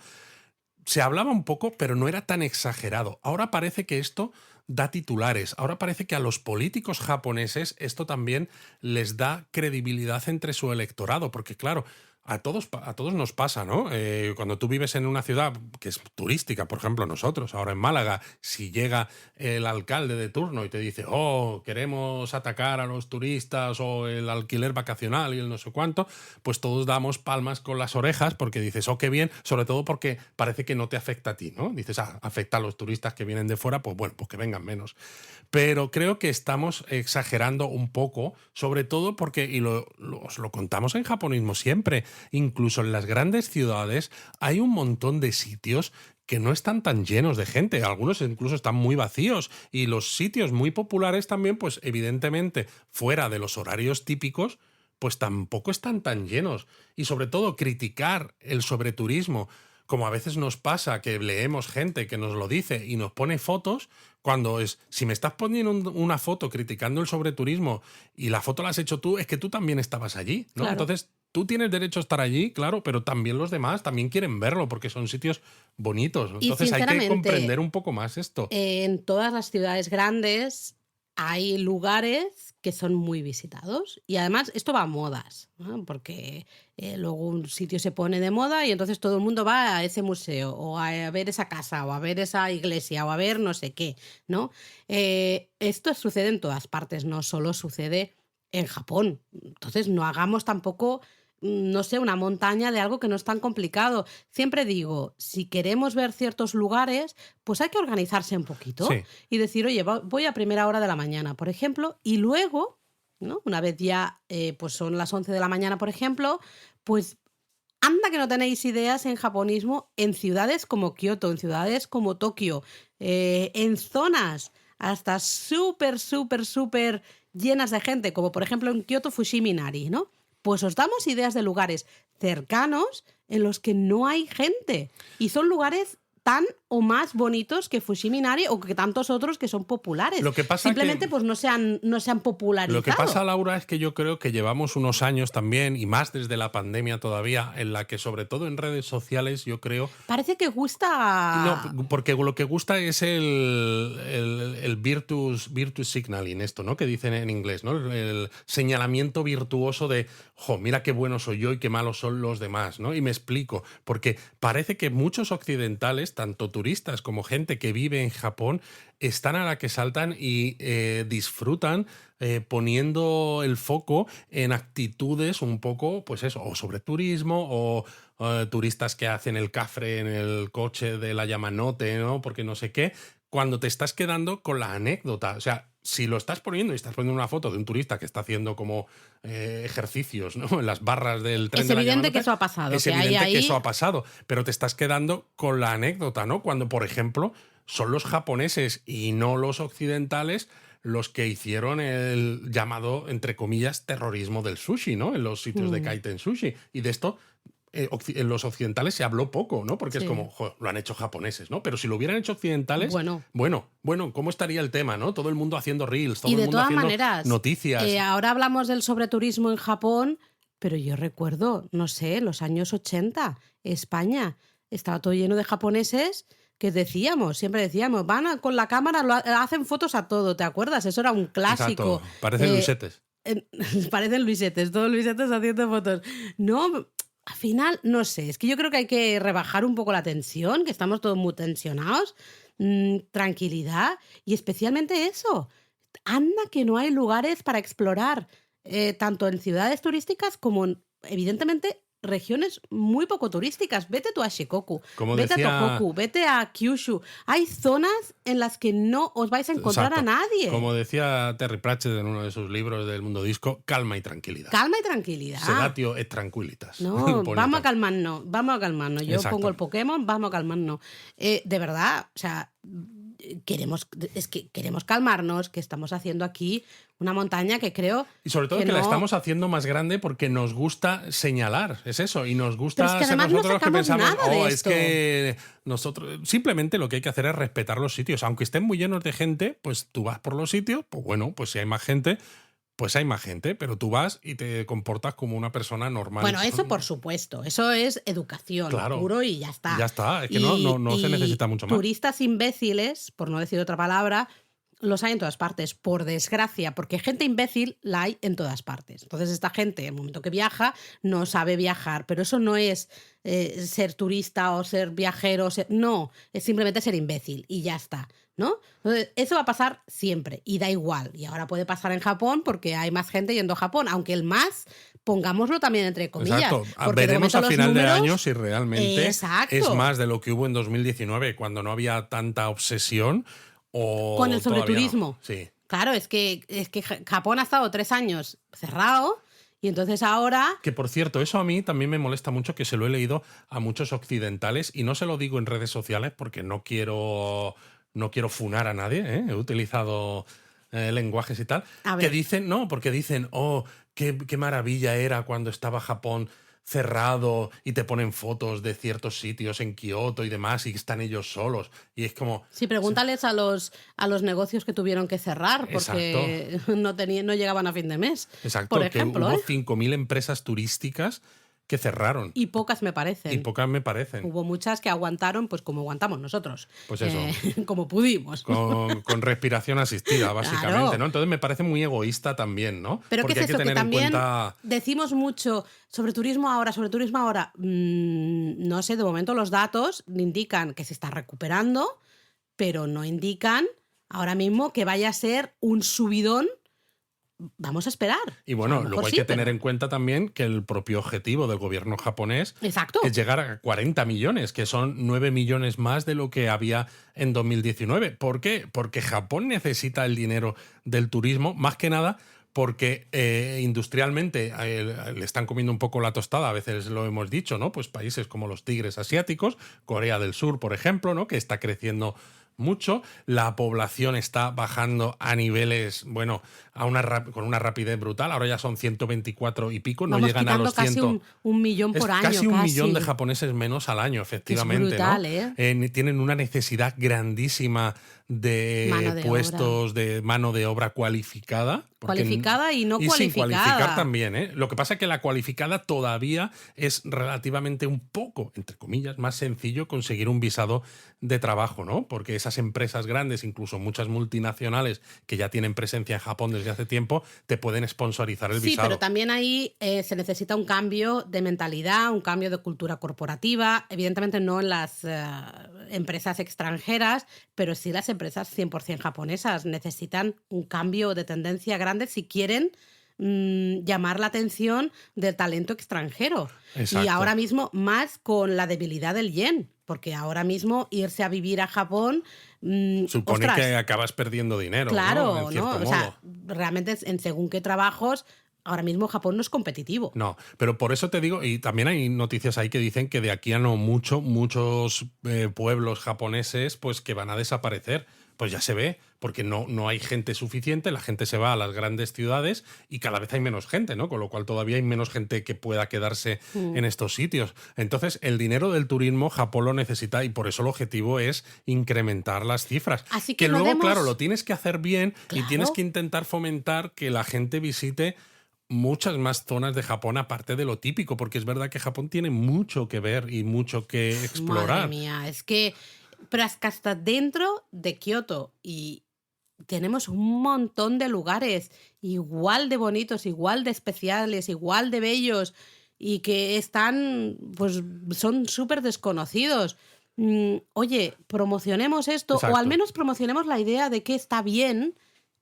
Se hablaba un poco, pero no era tan exagerado. Ahora parece que esto da titulares. Ahora parece que a los políticos japoneses esto también les da credibilidad entre su electorado, porque claro, a todos nos pasa, ¿no? Cuando tú vives en una ciudad que es turística, por ejemplo nosotros, ahora en Málaga, si llega el alcalde de turno y te dice, oh, queremos atacar a los turistas o el alquiler vacacional y el no sé cuánto, pues todos damos palmas con las orejas porque dices, oh, qué bien, sobre todo porque parece que no te afecta a ti, ¿no? Dices, afecta a los turistas que vienen de fuera, pues bueno, pues que vengan menos. Pero creo que estamos exagerando un poco, sobre todo porque, y lo contamos en Japonismo siempre, incluso en las grandes ciudades hay un montón de sitios que no están tan llenos de gente, algunos incluso están muy vacíos, y los sitios muy populares también, pues evidentemente fuera de los horarios típicos, pues tampoco están tan llenos. Y sobre todo criticar el sobreturismo, como a veces nos pasa que leemos gente que nos lo dice y nos pone fotos, cuando si me estás poniendo una foto criticando el sobreturismo y la foto la has hecho tú, es que tú también estabas allí, ¿no? Claro. Entonces, tú tienes derecho a estar allí, claro, pero también los demás también quieren verlo porque son sitios bonitos. Y Entonces hay que sinceramente, comprender un poco más esto. en todas las ciudades grandes hay lugares que son muy visitados y además esto va a modas, ¿no? Porque luego un sitio se pone de moda y entonces todo el mundo va a ese museo o a ver esa casa o a ver esa iglesia o a ver no sé qué, ¿no? Esto sucede en todas partes, no solo sucede en Japón. Entonces no hagamos tampoco, no sé, una montaña de algo que no es tan complicado. Siempre digo, si queremos ver ciertos lugares, pues hay que organizarse un poquito Sí. y decir, oye, voy a primera hora de la mañana, por ejemplo, y luego, ¿no? Una vez ya pues son las 11 de la mañana, por ejemplo, pues anda que no tenéis ideas en japonismo en ciudades como Kioto, en ciudades como Tokio, en zonas hasta súper, súper, súper llenas de gente, como por ejemplo en Kioto Fushiminari, ¿no? Pues os damos ideas de lugares cercanos en los que no hay gente. Y son lugares tan o más bonitos que Fushiminari o que tantos otros que son populares. Lo que pasa simplemente que- pues no se han popularizado. Lo que pasa, Laura, es que yo creo que llevamos unos años también, y más desde la pandemia todavía, en la que sobre todo en redes sociales, yo creo... Parece que gusta... No, porque lo que gusta es el virtus signaling, esto, ¿no? Que dicen en inglés, ¿no? El señalamiento virtuoso de, jo, mira qué bueno soy yo y qué malos son los demás, ¿no? Y me explico, porque parece que muchos occidentales, tanto turistas como gente que vive en Japón, están a la que saltan y disfrutan poniendo el foco en actitudes un poco, pues eso, o sobre turismo o turistas que hacen el cafre en el coche de la Yamanote, ¿no? Porque no sé qué, cuando te estás quedando con la anécdota. O sea, si lo estás poniendo y estás poniendo una foto de un turista que está haciendo como ejercicios, ¿no? En las barras del tren Es de la evidente Yamanote, que eso ha pasado. es que hay evidente ahí... que eso ha pasado, pero te estás quedando con la anécdota, ¿no? Cuando, por ejemplo, son los japoneses y no los occidentales los que hicieron el llamado, entre comillas, terrorismo del sushi, ¿no? En los sitios de kaiten sushi. Y de esto en los occidentales se habló poco, ¿no? Porque Sí. es como, jo, lo han hecho japoneses, ¿no? Pero si lo hubieran hecho occidentales, Bueno. bueno, ¿cómo estaría el tema, no? Todo el mundo haciendo reels, todo Y el de mundo todas haciendo maneras, noticias. ahora hablamos del sobreturismo en Japón, pero yo recuerdo, no sé, los años 80, España estaba todo lleno de japoneses que siempre decíamos, con la cámara, hacen fotos a todo, ¿te acuerdas? Eso era un clásico. Exacto, parecen luisetes. Parecen luisetes, todos luisetes haciendo fotos. No, al final, no sé, es que yo creo que hay que rebajar un poco la tensión, que estamos todos muy tensionados, tranquilidad y especialmente eso. Anda que no hay lugares para explorar, tanto en ciudades turísticas como en, evidentemente, regiones muy poco turísticas. Vete tú a Shikoku, Como vete decía- a Tohoku, vete a Kyushu. Hay zonas en las que no os vais a encontrar Exacto. a nadie. Como decía Terry Pratchett en uno de sus libros del mundo disco, calma y tranquilidad. Calma y tranquilidad. Sedatio et tranquilitas. No, Pone vamos a tal. calmarnos. Yo Exacto. pongo el Pokémon, vamos a calmarnos. De verdad, o sea, queremos calmarnos, que estamos haciendo aquí una montaña que creo Y sobre todo que no... la estamos haciendo más grande porque nos gusta señalar, es eso, y nos gusta Pero es que ser además no nosotros los que sacamos pensamos, nada de es esto". que nosotros, simplemente lo que hay que hacer es respetar los sitios, aunque estén muy llenos de gente, pues tú vas por los sitios, pues bueno, pues si hay más gente, pues hay más gente, pero tú vas y te comportas como una persona normal. Bueno, eso por supuesto, eso es educación Claro. puro y ya está. Ya está, es que no se necesita mucho más. Turistas imbéciles, por no decir otra palabra, los hay en todas partes, por desgracia, porque gente imbécil la hay en todas partes. Entonces esta gente, en el momento que viaja, no sabe viajar, pero eso no es ser turista o ser viajero, no, es simplemente ser imbécil y ya está, ¿no? Entonces, eso va a pasar siempre y da igual. Y ahora puede pasar en Japón porque hay más gente yendo a Japón, aunque el más, pongámoslo también entre comillas. Exacto. Porque de Veremos momento a los final de números- año si realmente Exacto. es más de lo que hubo en 2019, cuando no había tanta obsesión. O Con el todavía sobreturismo. no. Sí. Claro, es que Japón ha estado 3 años cerrado y entonces ahora... Que por cierto, eso a mí también me molesta mucho, que se lo he leído a muchos occidentales y no se lo digo en redes sociales porque no quiero funar a nadie, ¿eh? He utilizado lenguajes y tal, A que ver. dicen, no, porque dicen, oh, qué maravilla era cuando estaba Japón cerrado y te ponen fotos de ciertos sitios en Kioto y demás y están ellos solos. Y es como... Sí, pregúntales a los negocios que tuvieron que cerrar porque no llegaban a fin de mes. Exacto, por ejemplo, que hubo ¿eh? 5.000 empresas turísticas que cerraron. Y pocas me parecen. Y pocas me parecen. Hubo muchas que aguantaron, pues como aguantamos nosotros. Pues eso. Como pudimos. Con respiración asistida, básicamente, Claro. ¿no? Entonces me parece muy egoísta también, ¿no? Pero porque ¿qué es hay eso? que Que tener en también cuenta... decimos mucho sobre turismo ahora, sobre turismo ahora. No sé, de momento los datos indican que se está recuperando, pero no indican ahora mismo que vaya a ser un subidón. Vamos a esperar. Y A bueno, lo mejor luego hay sí, que tener pero- en cuenta también que el propio objetivo del gobierno japonés Exacto. es llegar a 40 millones, que son 9 millones más de lo que había en 2019. ¿Por qué? Porque Japón necesita el dinero del turismo, más que nada porque industrialmente le están comiendo un poco la tostada, a veces lo hemos dicho, ¿no? Pues países como los tigres asiáticos, Corea del Sur, por ejemplo, ¿no? Que está creciendo mucho, la población está bajando a niveles, bueno, con una rapidez brutal, ahora ya son 124 y pico, no Vamos llegan a quitando los casi 100. un millón Es por año. casi un millón de japoneses menos al año, efectivamente. brutal, ¿no? Tienen una necesidad grandísima de Mano de puestos de mano de obra cualificada. Cualificada y no y sin cualificada. cualificar también, ¿eh? Lo que pasa es que la cualificada todavía es relativamente un poco, entre comillas, más sencillo conseguir un visado de trabajo, ¿no? Porque esas empresas grandes, incluso muchas multinacionales que ya tienen presencia en Japón desde hace tiempo, te pueden sponsorizar el Sí, visado. pero también ahí se necesita un cambio de mentalidad, un cambio de cultura corporativa, evidentemente no en las empresas extranjeras, pero sí las empresas 100% japonesas necesitan un cambio de tendencia grande si quieren llamar la atención del talento extranjero. Exacto. Y ahora mismo más con la debilidad del yen, porque ahora mismo irse a vivir a Japón... Supone ostras, que acabas perdiendo dinero, claro, ¿no? En cierto ¿no? modo. O sea, realmente en según qué trabajos, ahora mismo Japón no es competitivo. No, pero por eso te digo, y también hay noticias ahí que dicen que de aquí a no mucho, muchos pueblos japoneses pues que van a desaparecer. Pues ya se ve, porque no hay gente suficiente, la gente se va a las grandes ciudades y cada vez hay menos gente, ¿no? Con lo cual todavía hay menos gente que pueda quedarse en estos sitios. Entonces, el dinero del turismo Japón lo necesita y por eso el objetivo es incrementar las cifras. Así que no luego, demos- claro, lo tienes que hacer bien y Claro. tienes que intentar fomentar que la gente visite muchas más zonas de Japón aparte de lo típico, porque es verdad que Japón tiene mucho que ver y mucho que explorar. Madre mía, es que... Pero es que hasta dentro de Kioto y tenemos un montón de lugares igual de bonitos, igual de especiales, igual de bellos y que están, pues son súper desconocidos. Oye, promocionemos esto Exacto. o al menos promocionemos la idea de que está bien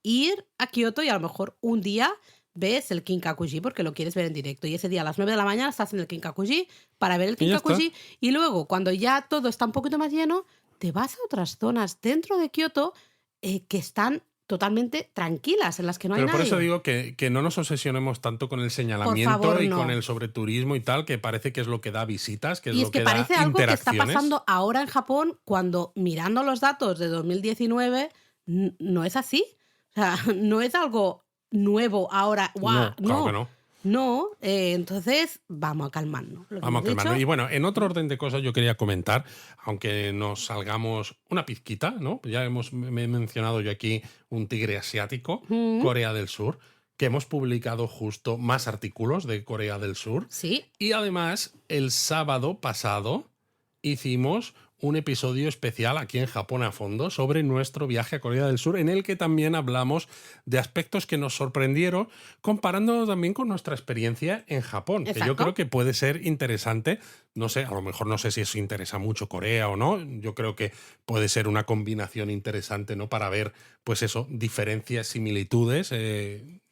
ir a Kioto y a lo mejor un día ves el Kinkakuji porque lo quieres ver en directo y ese día a las 9 de la mañana estás en el Kinkakuji para ver el Y ya Kinkakuji y luego cuando ya todo está un poquito más lleno te vas a otras zonas dentro de Kioto que están totalmente tranquilas, en las que no hay Pero por nadie. eso digo que no nos obsesionemos tanto con el señalamiento favor, y no. con el sobreturismo y tal, que parece que es lo que da visitas, que es Y lo es que que parece da algo que está interacciones. pasando ahora en Japón cuando, mirando los datos de 2019, no es así. O sea, no es algo nuevo ahora. ¡Guau! No, claro que no. No, entonces vamos a calmarnos. Lo que Vamos a hemos calmarnos. dicho. Y bueno, en otro orden de cosas yo quería comentar, aunque nos salgamos una pizquita, ¿no? Me he mencionado yo aquí un tigre asiático, Mm, Corea del Sur, que hemos publicado justo más artículos de Corea del Sur. sí, Y además, el sábado pasado hicimos un episodio especial aquí en Japón a fondo sobre nuestro viaje a Corea del Sur, en el que también hablamos de aspectos que nos sorprendieron, comparándolo también con nuestra experiencia en Japón, que yo Exacto. creo que puede ser interesante. No sé, a lo mejor no sé si eso interesa mucho Corea o no. Yo creo que puede ser una combinación interesante, ¿no? Para ver, pues eso, diferencias, similitudes.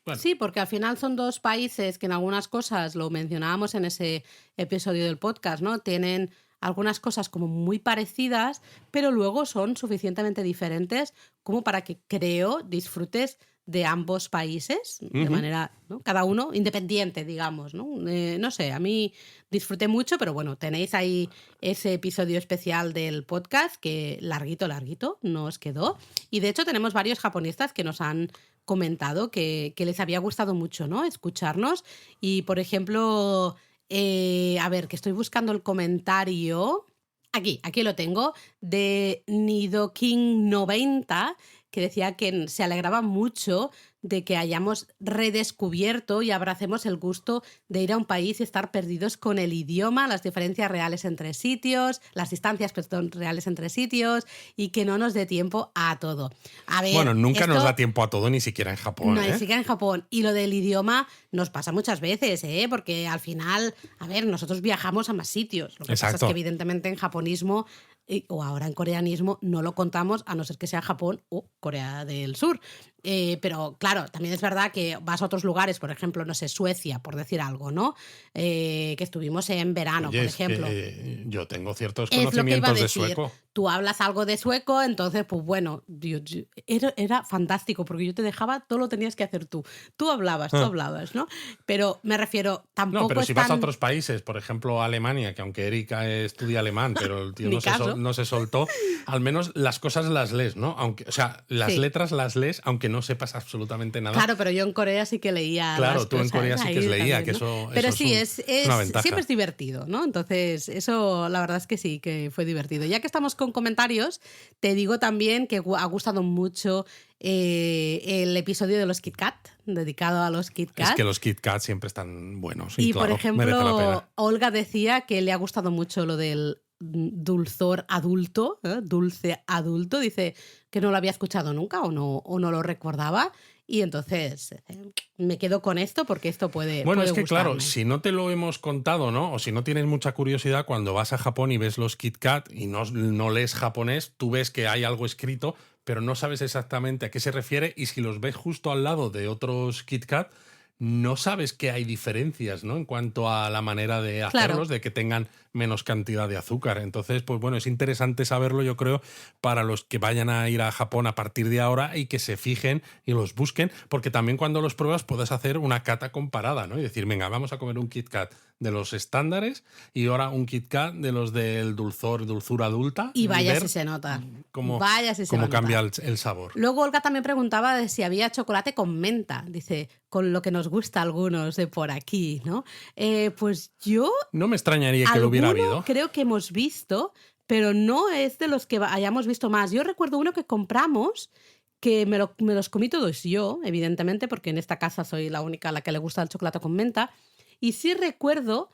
Bueno, Sí, porque al final son dos países que en algunas cosas, lo mencionábamos en ese episodio del podcast, ¿no? Tienen algunas cosas como muy parecidas, pero luego son suficientemente diferentes como para que, creo, disfrutes de ambos países de Ujú. manera, ¿no? Cada uno independiente, digamos, ¿no? No sé, a mí disfruté mucho, pero bueno, tenéis ahí ese episodio especial del podcast que larguito nos quedó. Y de hecho tenemos varios japonistas que nos han comentado que les había gustado mucho, ¿no? Escucharnos. Y, por ejemplo, a ver, que estoy buscando el comentario. Aquí lo tengo, de Nidoking90, que decía que se alegraba mucho de que hayamos redescubierto y abracemos el gusto de ir a un país y estar perdidos con el idioma, las diferencias reales entre sitios, las distancias, perdón, reales entre sitios, y que no nos dé tiempo a todo. A ver, bueno, nunca nos esto da tiempo a todo, ni siquiera en Japón, no, ni ¿eh? siquiera en Japón. Y lo del idioma nos pasa muchas veces, ¿eh? Porque al final, a ver, nosotros viajamos a más sitios. Lo que pasa es Exacto. que evidentemente en japonismo o ahora en coreanismo no lo contamos a no ser que sea Japón o Corea del Sur. Pero claro, también es verdad que vas a otros lugares, por ejemplo, no sé, Suecia, por decir algo, ¿no? Que estuvimos en verano, Oye, por es ejemplo. que yo tengo ciertos Es lo que iba a conocimientos de decir. sueco. Tú hablas algo de sueco, entonces, pues bueno, era fantástico porque yo te dejaba, todo lo tenías que hacer tú. Tú hablabas, ¿no? Pero me refiero, tampoco No, pero es si vas a tan... otros países, por ejemplo Alemania, que aunque Erika estudia alemán, pero el tío Ni no caso. no se soltó, al menos las cosas las lees, ¿no? Aunque, o sea, las Sí. letras las lees, aunque no sepas absolutamente nada. Claro, pero yo en Corea sí que leía Claro, las tú en cosas Corea sí que ahí leía, también, que ¿no? eso Pero es sí, una ventaja. siempre es divertido, ¿no? Entonces, eso la verdad es que sí, que fue divertido. Ya que estamos con comentarios, te digo también que ha gustado mucho el episodio de los Kit Kat, dedicado a los Kit Kat. Es que los Kit Kat siempre están buenos. Y claro, por merece la ejemplo, pena. Olga decía que le ha gustado mucho lo del dulzor adulto, dulce adulto. Dice que no lo había escuchado nunca o no lo recordaba. Y entonces me quedo con esto porque esto puede Bueno, puede es que claro, gustarme. si no te lo hemos contado, ¿no? O si no tienes mucha curiosidad, cuando vas a Japón y ves los Kit Kat y no lees japonés, tú ves que hay algo escrito, pero no sabes exactamente a qué se refiere, y si los ves justo al lado de otros Kit Kat, no sabes que hay diferencias, ¿no? En cuanto a la manera de hacerlos, Claro. de que tengan menos cantidad de azúcar. Entonces, pues bueno, es interesante saberlo, yo creo, para los que vayan a ir a Japón a partir de ahora y que se fijen y los busquen, porque también cuando los pruebas puedes hacer una cata comparada, ¿no? Y decir, venga, vamos a comer un Kit Kat de los estándares y ahora un Kit Kat de los del dulzura adulta. Y vaya ver si se nota. cómo, Vaya si se va cómo a notar. cambia el sabor. Luego Olga también preguntaba de si había chocolate con menta. Dice, con lo que nos gusta a algunos de por aquí, ¿no? Pues yo No me extrañaría que lo hubiera alguno habido. creo que hemos visto, pero no es de los que hayamos visto más. Yo recuerdo uno que compramos, que me los comí todos yo, evidentemente, porque en esta casa soy la única a la que le gusta el chocolate con menta. Y sí recuerdo,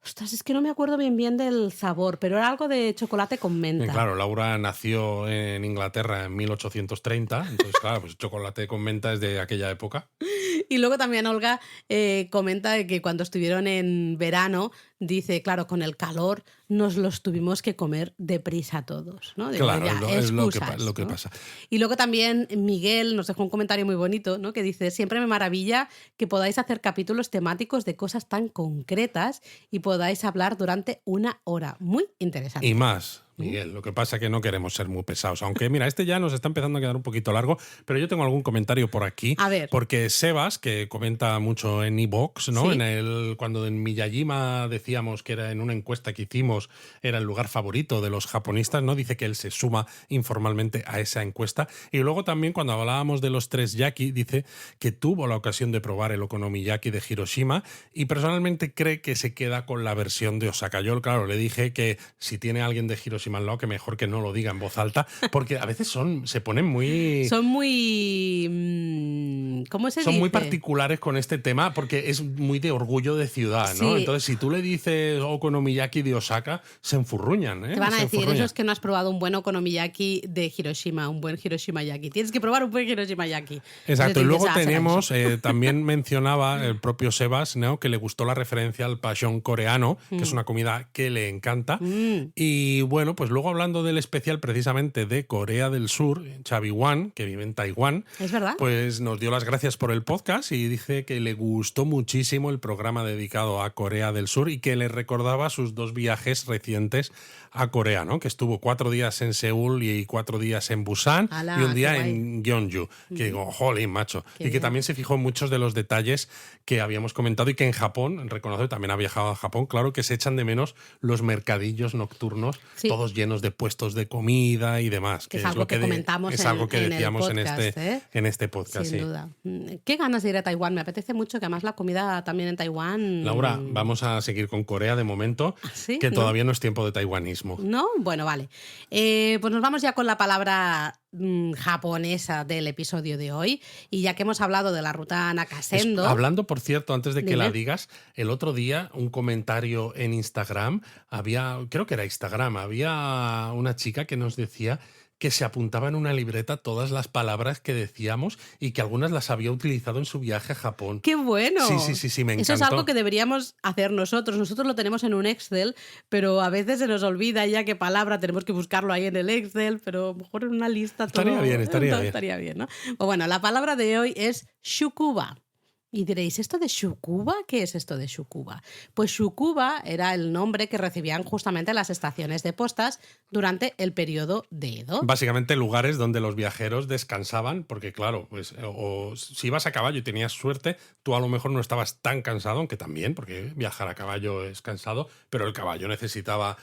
ostras, es que no me acuerdo bien del sabor, pero era algo de chocolate con menta. Claro, Laura nació en Inglaterra en 1830, entonces claro, pues chocolate con menta es de aquella época. Y luego también Olga comenta de que cuando estuvieron en verano, dice, claro, con el calor nos los tuvimos que comer deprisa todos, ¿no? Digo, Claro, ya, es lo que excusas, ¿no? pasa. Y luego también Miguel nos dejó un comentario muy bonito, ¿no? Que dice, siempre me maravilla que podáis hacer capítulos temáticos de cosas tan concretas y podáis hablar durante 1 hora. Muy interesante. Y más, Miguel. Lo que pasa es que no queremos ser muy pesados. Aunque, mira, este ya nos está empezando a quedar un poquito largo, pero yo tengo algún comentario por aquí. A ver. Porque Sebas, que comenta mucho en iVoox, ¿no? Sí. Cuando en Miyajima decíamos que era en una encuesta que hicimos, era el lugar favorito de los japonistas, ¿no? Dice que él se suma informalmente a esa encuesta. Y luego también, cuando hablábamos de los 3 yaki, dice que tuvo la ocasión de probar el okonomiyaki de Hiroshima y personalmente cree que se queda con la versión de Osaka. Yo, claro, le dije que si tiene alguien de Hiroshima al lado, que mejor que no lo diga en voz alta, porque a veces se ponen muy... Son muy... ¿Cómo se dice? Son muy particulares con este tema porque es muy de orgullo de ciudad, ¿no? Sí. Entonces, si tú le dices okonomiyaki de Osaka, se enfurruñan, ¿eh? Te van a Se decir, enfurruñan. eso es que no has probado un buen okonomiyaki de Hiroshima, un buen Hiroshima yaki. Tienes que probar un buen Hiroshima yaki. Exacto, y Entonces luego dices, será tenemos, eso. también mencionaba el propio Sebas, ¿no? Que le gustó la referencia al pachón coreano, que es una comida que le encanta. Y bueno, pues luego hablando del especial precisamente de Corea del Sur, Xavi Wan, que vive en Taiwán, ¿Es verdad? pues nos dio las gracias por el podcast y dice que le gustó muchísimo el programa dedicado a Corea del Sur y que le recordaba sus 2 viajes recientes a Corea, ¿no? Que estuvo 4 días en Seúl y 4 días en Busan ¡Hala, y un día qué guay! en Gyeongju. Que digo, jolín, macho. Qué Y que bien. también se fijó en muchos de los detalles que habíamos comentado y que en Japón, reconoce, también ha viajado a Japón, claro que se echan de menos los mercadillos nocturnos, Sí. todos llenos de puestos de comida y demás. Que es algo que comentamos es algo que en el decíamos podcast, en este podcast. Sin Sí. duda. Qué ganas de ir a Taiwán. Me apetece mucho, que además la comida también en Taiwán... Laura, vamos a seguir con Corea de momento, ¿Sí? que ¿No? todavía no es tiempo de taiwanismo. ¿No? Bueno, vale. Pues nos vamos ya con la palabra japonesa del episodio de hoy. Y ya que hemos hablado de la ruta Nakasendo... Hablando, por cierto, antes de que Dime. la digas, el otro día un comentario en Instagram, creo que era Instagram, había una chica que nos decía que se apuntaba en una libreta todas las palabras que decíamos y que algunas las había utilizado en su viaje a Japón. ¡Qué bueno! Sí, me encantó. Eso es algo que deberíamos hacer nosotros. Nosotros lo tenemos en un Excel, pero a veces se nos olvida ya qué palabra tenemos que buscarlo ahí en el Excel, pero a lo mejor en una lista todo... Estaría bien. ¿no? Pues bueno, la palabra de hoy es shukuba. Y diréis, ¿esto de Shukuba? ¿Qué es esto de Shukuba? Pues Shukuba era el nombre que recibían justamente las estaciones de postas durante el periodo de Edo. Básicamente lugares donde los viajeros descansaban, porque claro, pues o si ibas a caballo y tenías suerte, tú a lo mejor no estabas tan cansado, aunque también, porque viajar a caballo es cansado, pero el caballo necesitaba...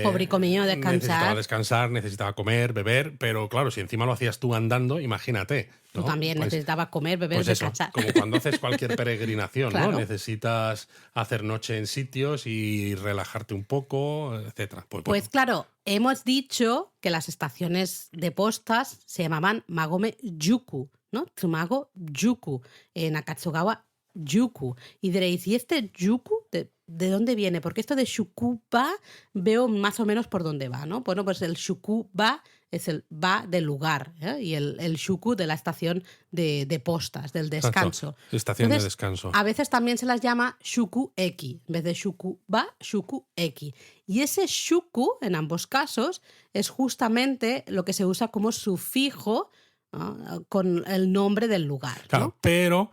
Pobrico mío, Necesitaba descansar. descansar, necesitaba comer, beber, pero claro, si encima lo hacías tú andando, imagínate. Tú ¿no? también Pues- necesitabas comer, beber, Pues eso, descansar. como cuando haces cualquier peregrinación, Claro. ¿no? Necesitas hacer noche en sitios y relajarte un poco, etcétera. Pues bueno. claro, hemos dicho que las estaciones de postas se llamaban Magome Yuku, ¿no? Tsumago Yuku, en Akatsugawa Yuku. Y diréis, ¿y este Yuku de dónde viene? Porque esto de Shukuba veo más o menos por dónde va, ¿no? Bueno, pues el Shukuba es el va del lugar, ¿eh? Y el Shuku de la estación de postas, del descanso. Exacto, estación de Entonces, descanso. A veces también se las llama Shuku-eki. En vez de Shukuba, Shuku-eki. Y ese Shuku, en ambos casos, es justamente lo que se usa como sufijo, ¿no? Con el nombre del lugar, ¿no? Claro, pero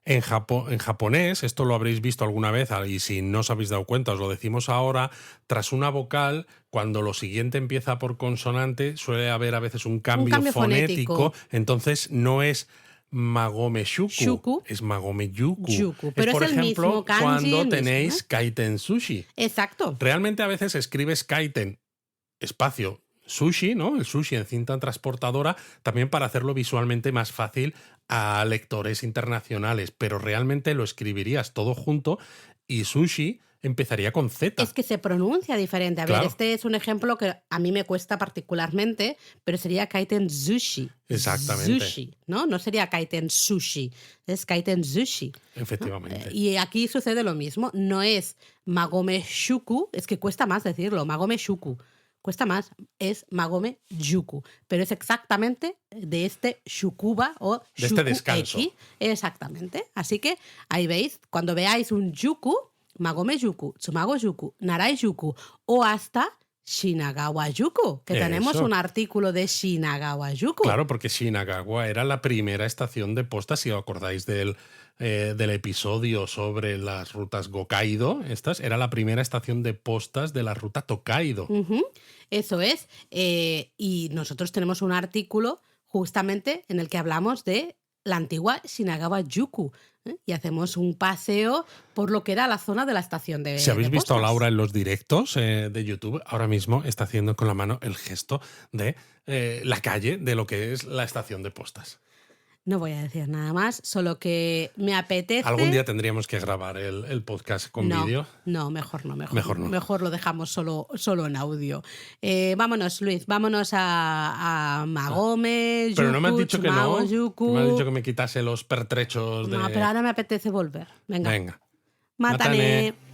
en japonés, esto lo habréis visto alguna vez y si no os habéis dado cuenta, os lo decimos ahora, tras una vocal, cuando lo siguiente empieza por consonante, suele haber a veces un cambio fonético, entonces no es Magome Shuku, es Magome Yuku. Pero por es el ejemplo, mismo kanji, cuando el mismo, tenéis ¿eh? Kaiten Sushi. Exacto. Realmente a veces escribes Kaiten, espacio, sushi, ¿no? El sushi en cinta transportadora, también para hacerlo visualmente más fácil a lectores internacionales, pero realmente lo escribirías todo junto y sushi empezaría con Z. Es que se pronuncia diferente. A ver, Claro. este es un ejemplo que a mí me cuesta particularmente, pero sería Kaiten Sushi. Exactamente. Sushi, ¿no? No sería Kaiten Sushi, es Kaiten Sushi. Efectivamente. Y aquí sucede lo mismo. No es Magome Shuku, es que cuesta más decirlo, Magome Shuku. Cuesta más, es Magome Yuku. Pero es exactamente de este Shukuba o De este descanso. Shuku-eki. Exactamente. Así que ahí veis, cuando veáis un Yuku, Magome Yuku, Tsumago Yuku, Narai Yuku o hasta Shinagawa-juku, que tenemos Eso. un artículo de Shinagawa-juku. Claro, porque Shinagawa era la primera estación de postas, si os acordáis del episodio sobre las rutas Gokaido, era la primera estación de postas de la ruta Tokaido. Ujú, eso es. Y nosotros tenemos un artículo justamente en el que hablamos de la antigua Shinagawa-juku. Y hacemos un paseo por lo que era la zona de la estación de Si habéis de visto a postas. Laura en los directos de YouTube, ahora mismo está haciendo con la mano el gesto de la calle de lo que es la estación de postas. No voy a decir nada más, solo que me apetece... Algún día tendríamos que grabar el podcast con No, vídeo. no, mejor no. Mejor no. Mejor lo dejamos solo en audio. Vámonos, Luis, vámonos a Magome, Yuku, Pero no me has dicho que Tsumago, no. Yuku. Me has dicho que me quitase los pertrechos de... No, pero ahora me apetece volver. Venga. Venga. Mátane. Mátane.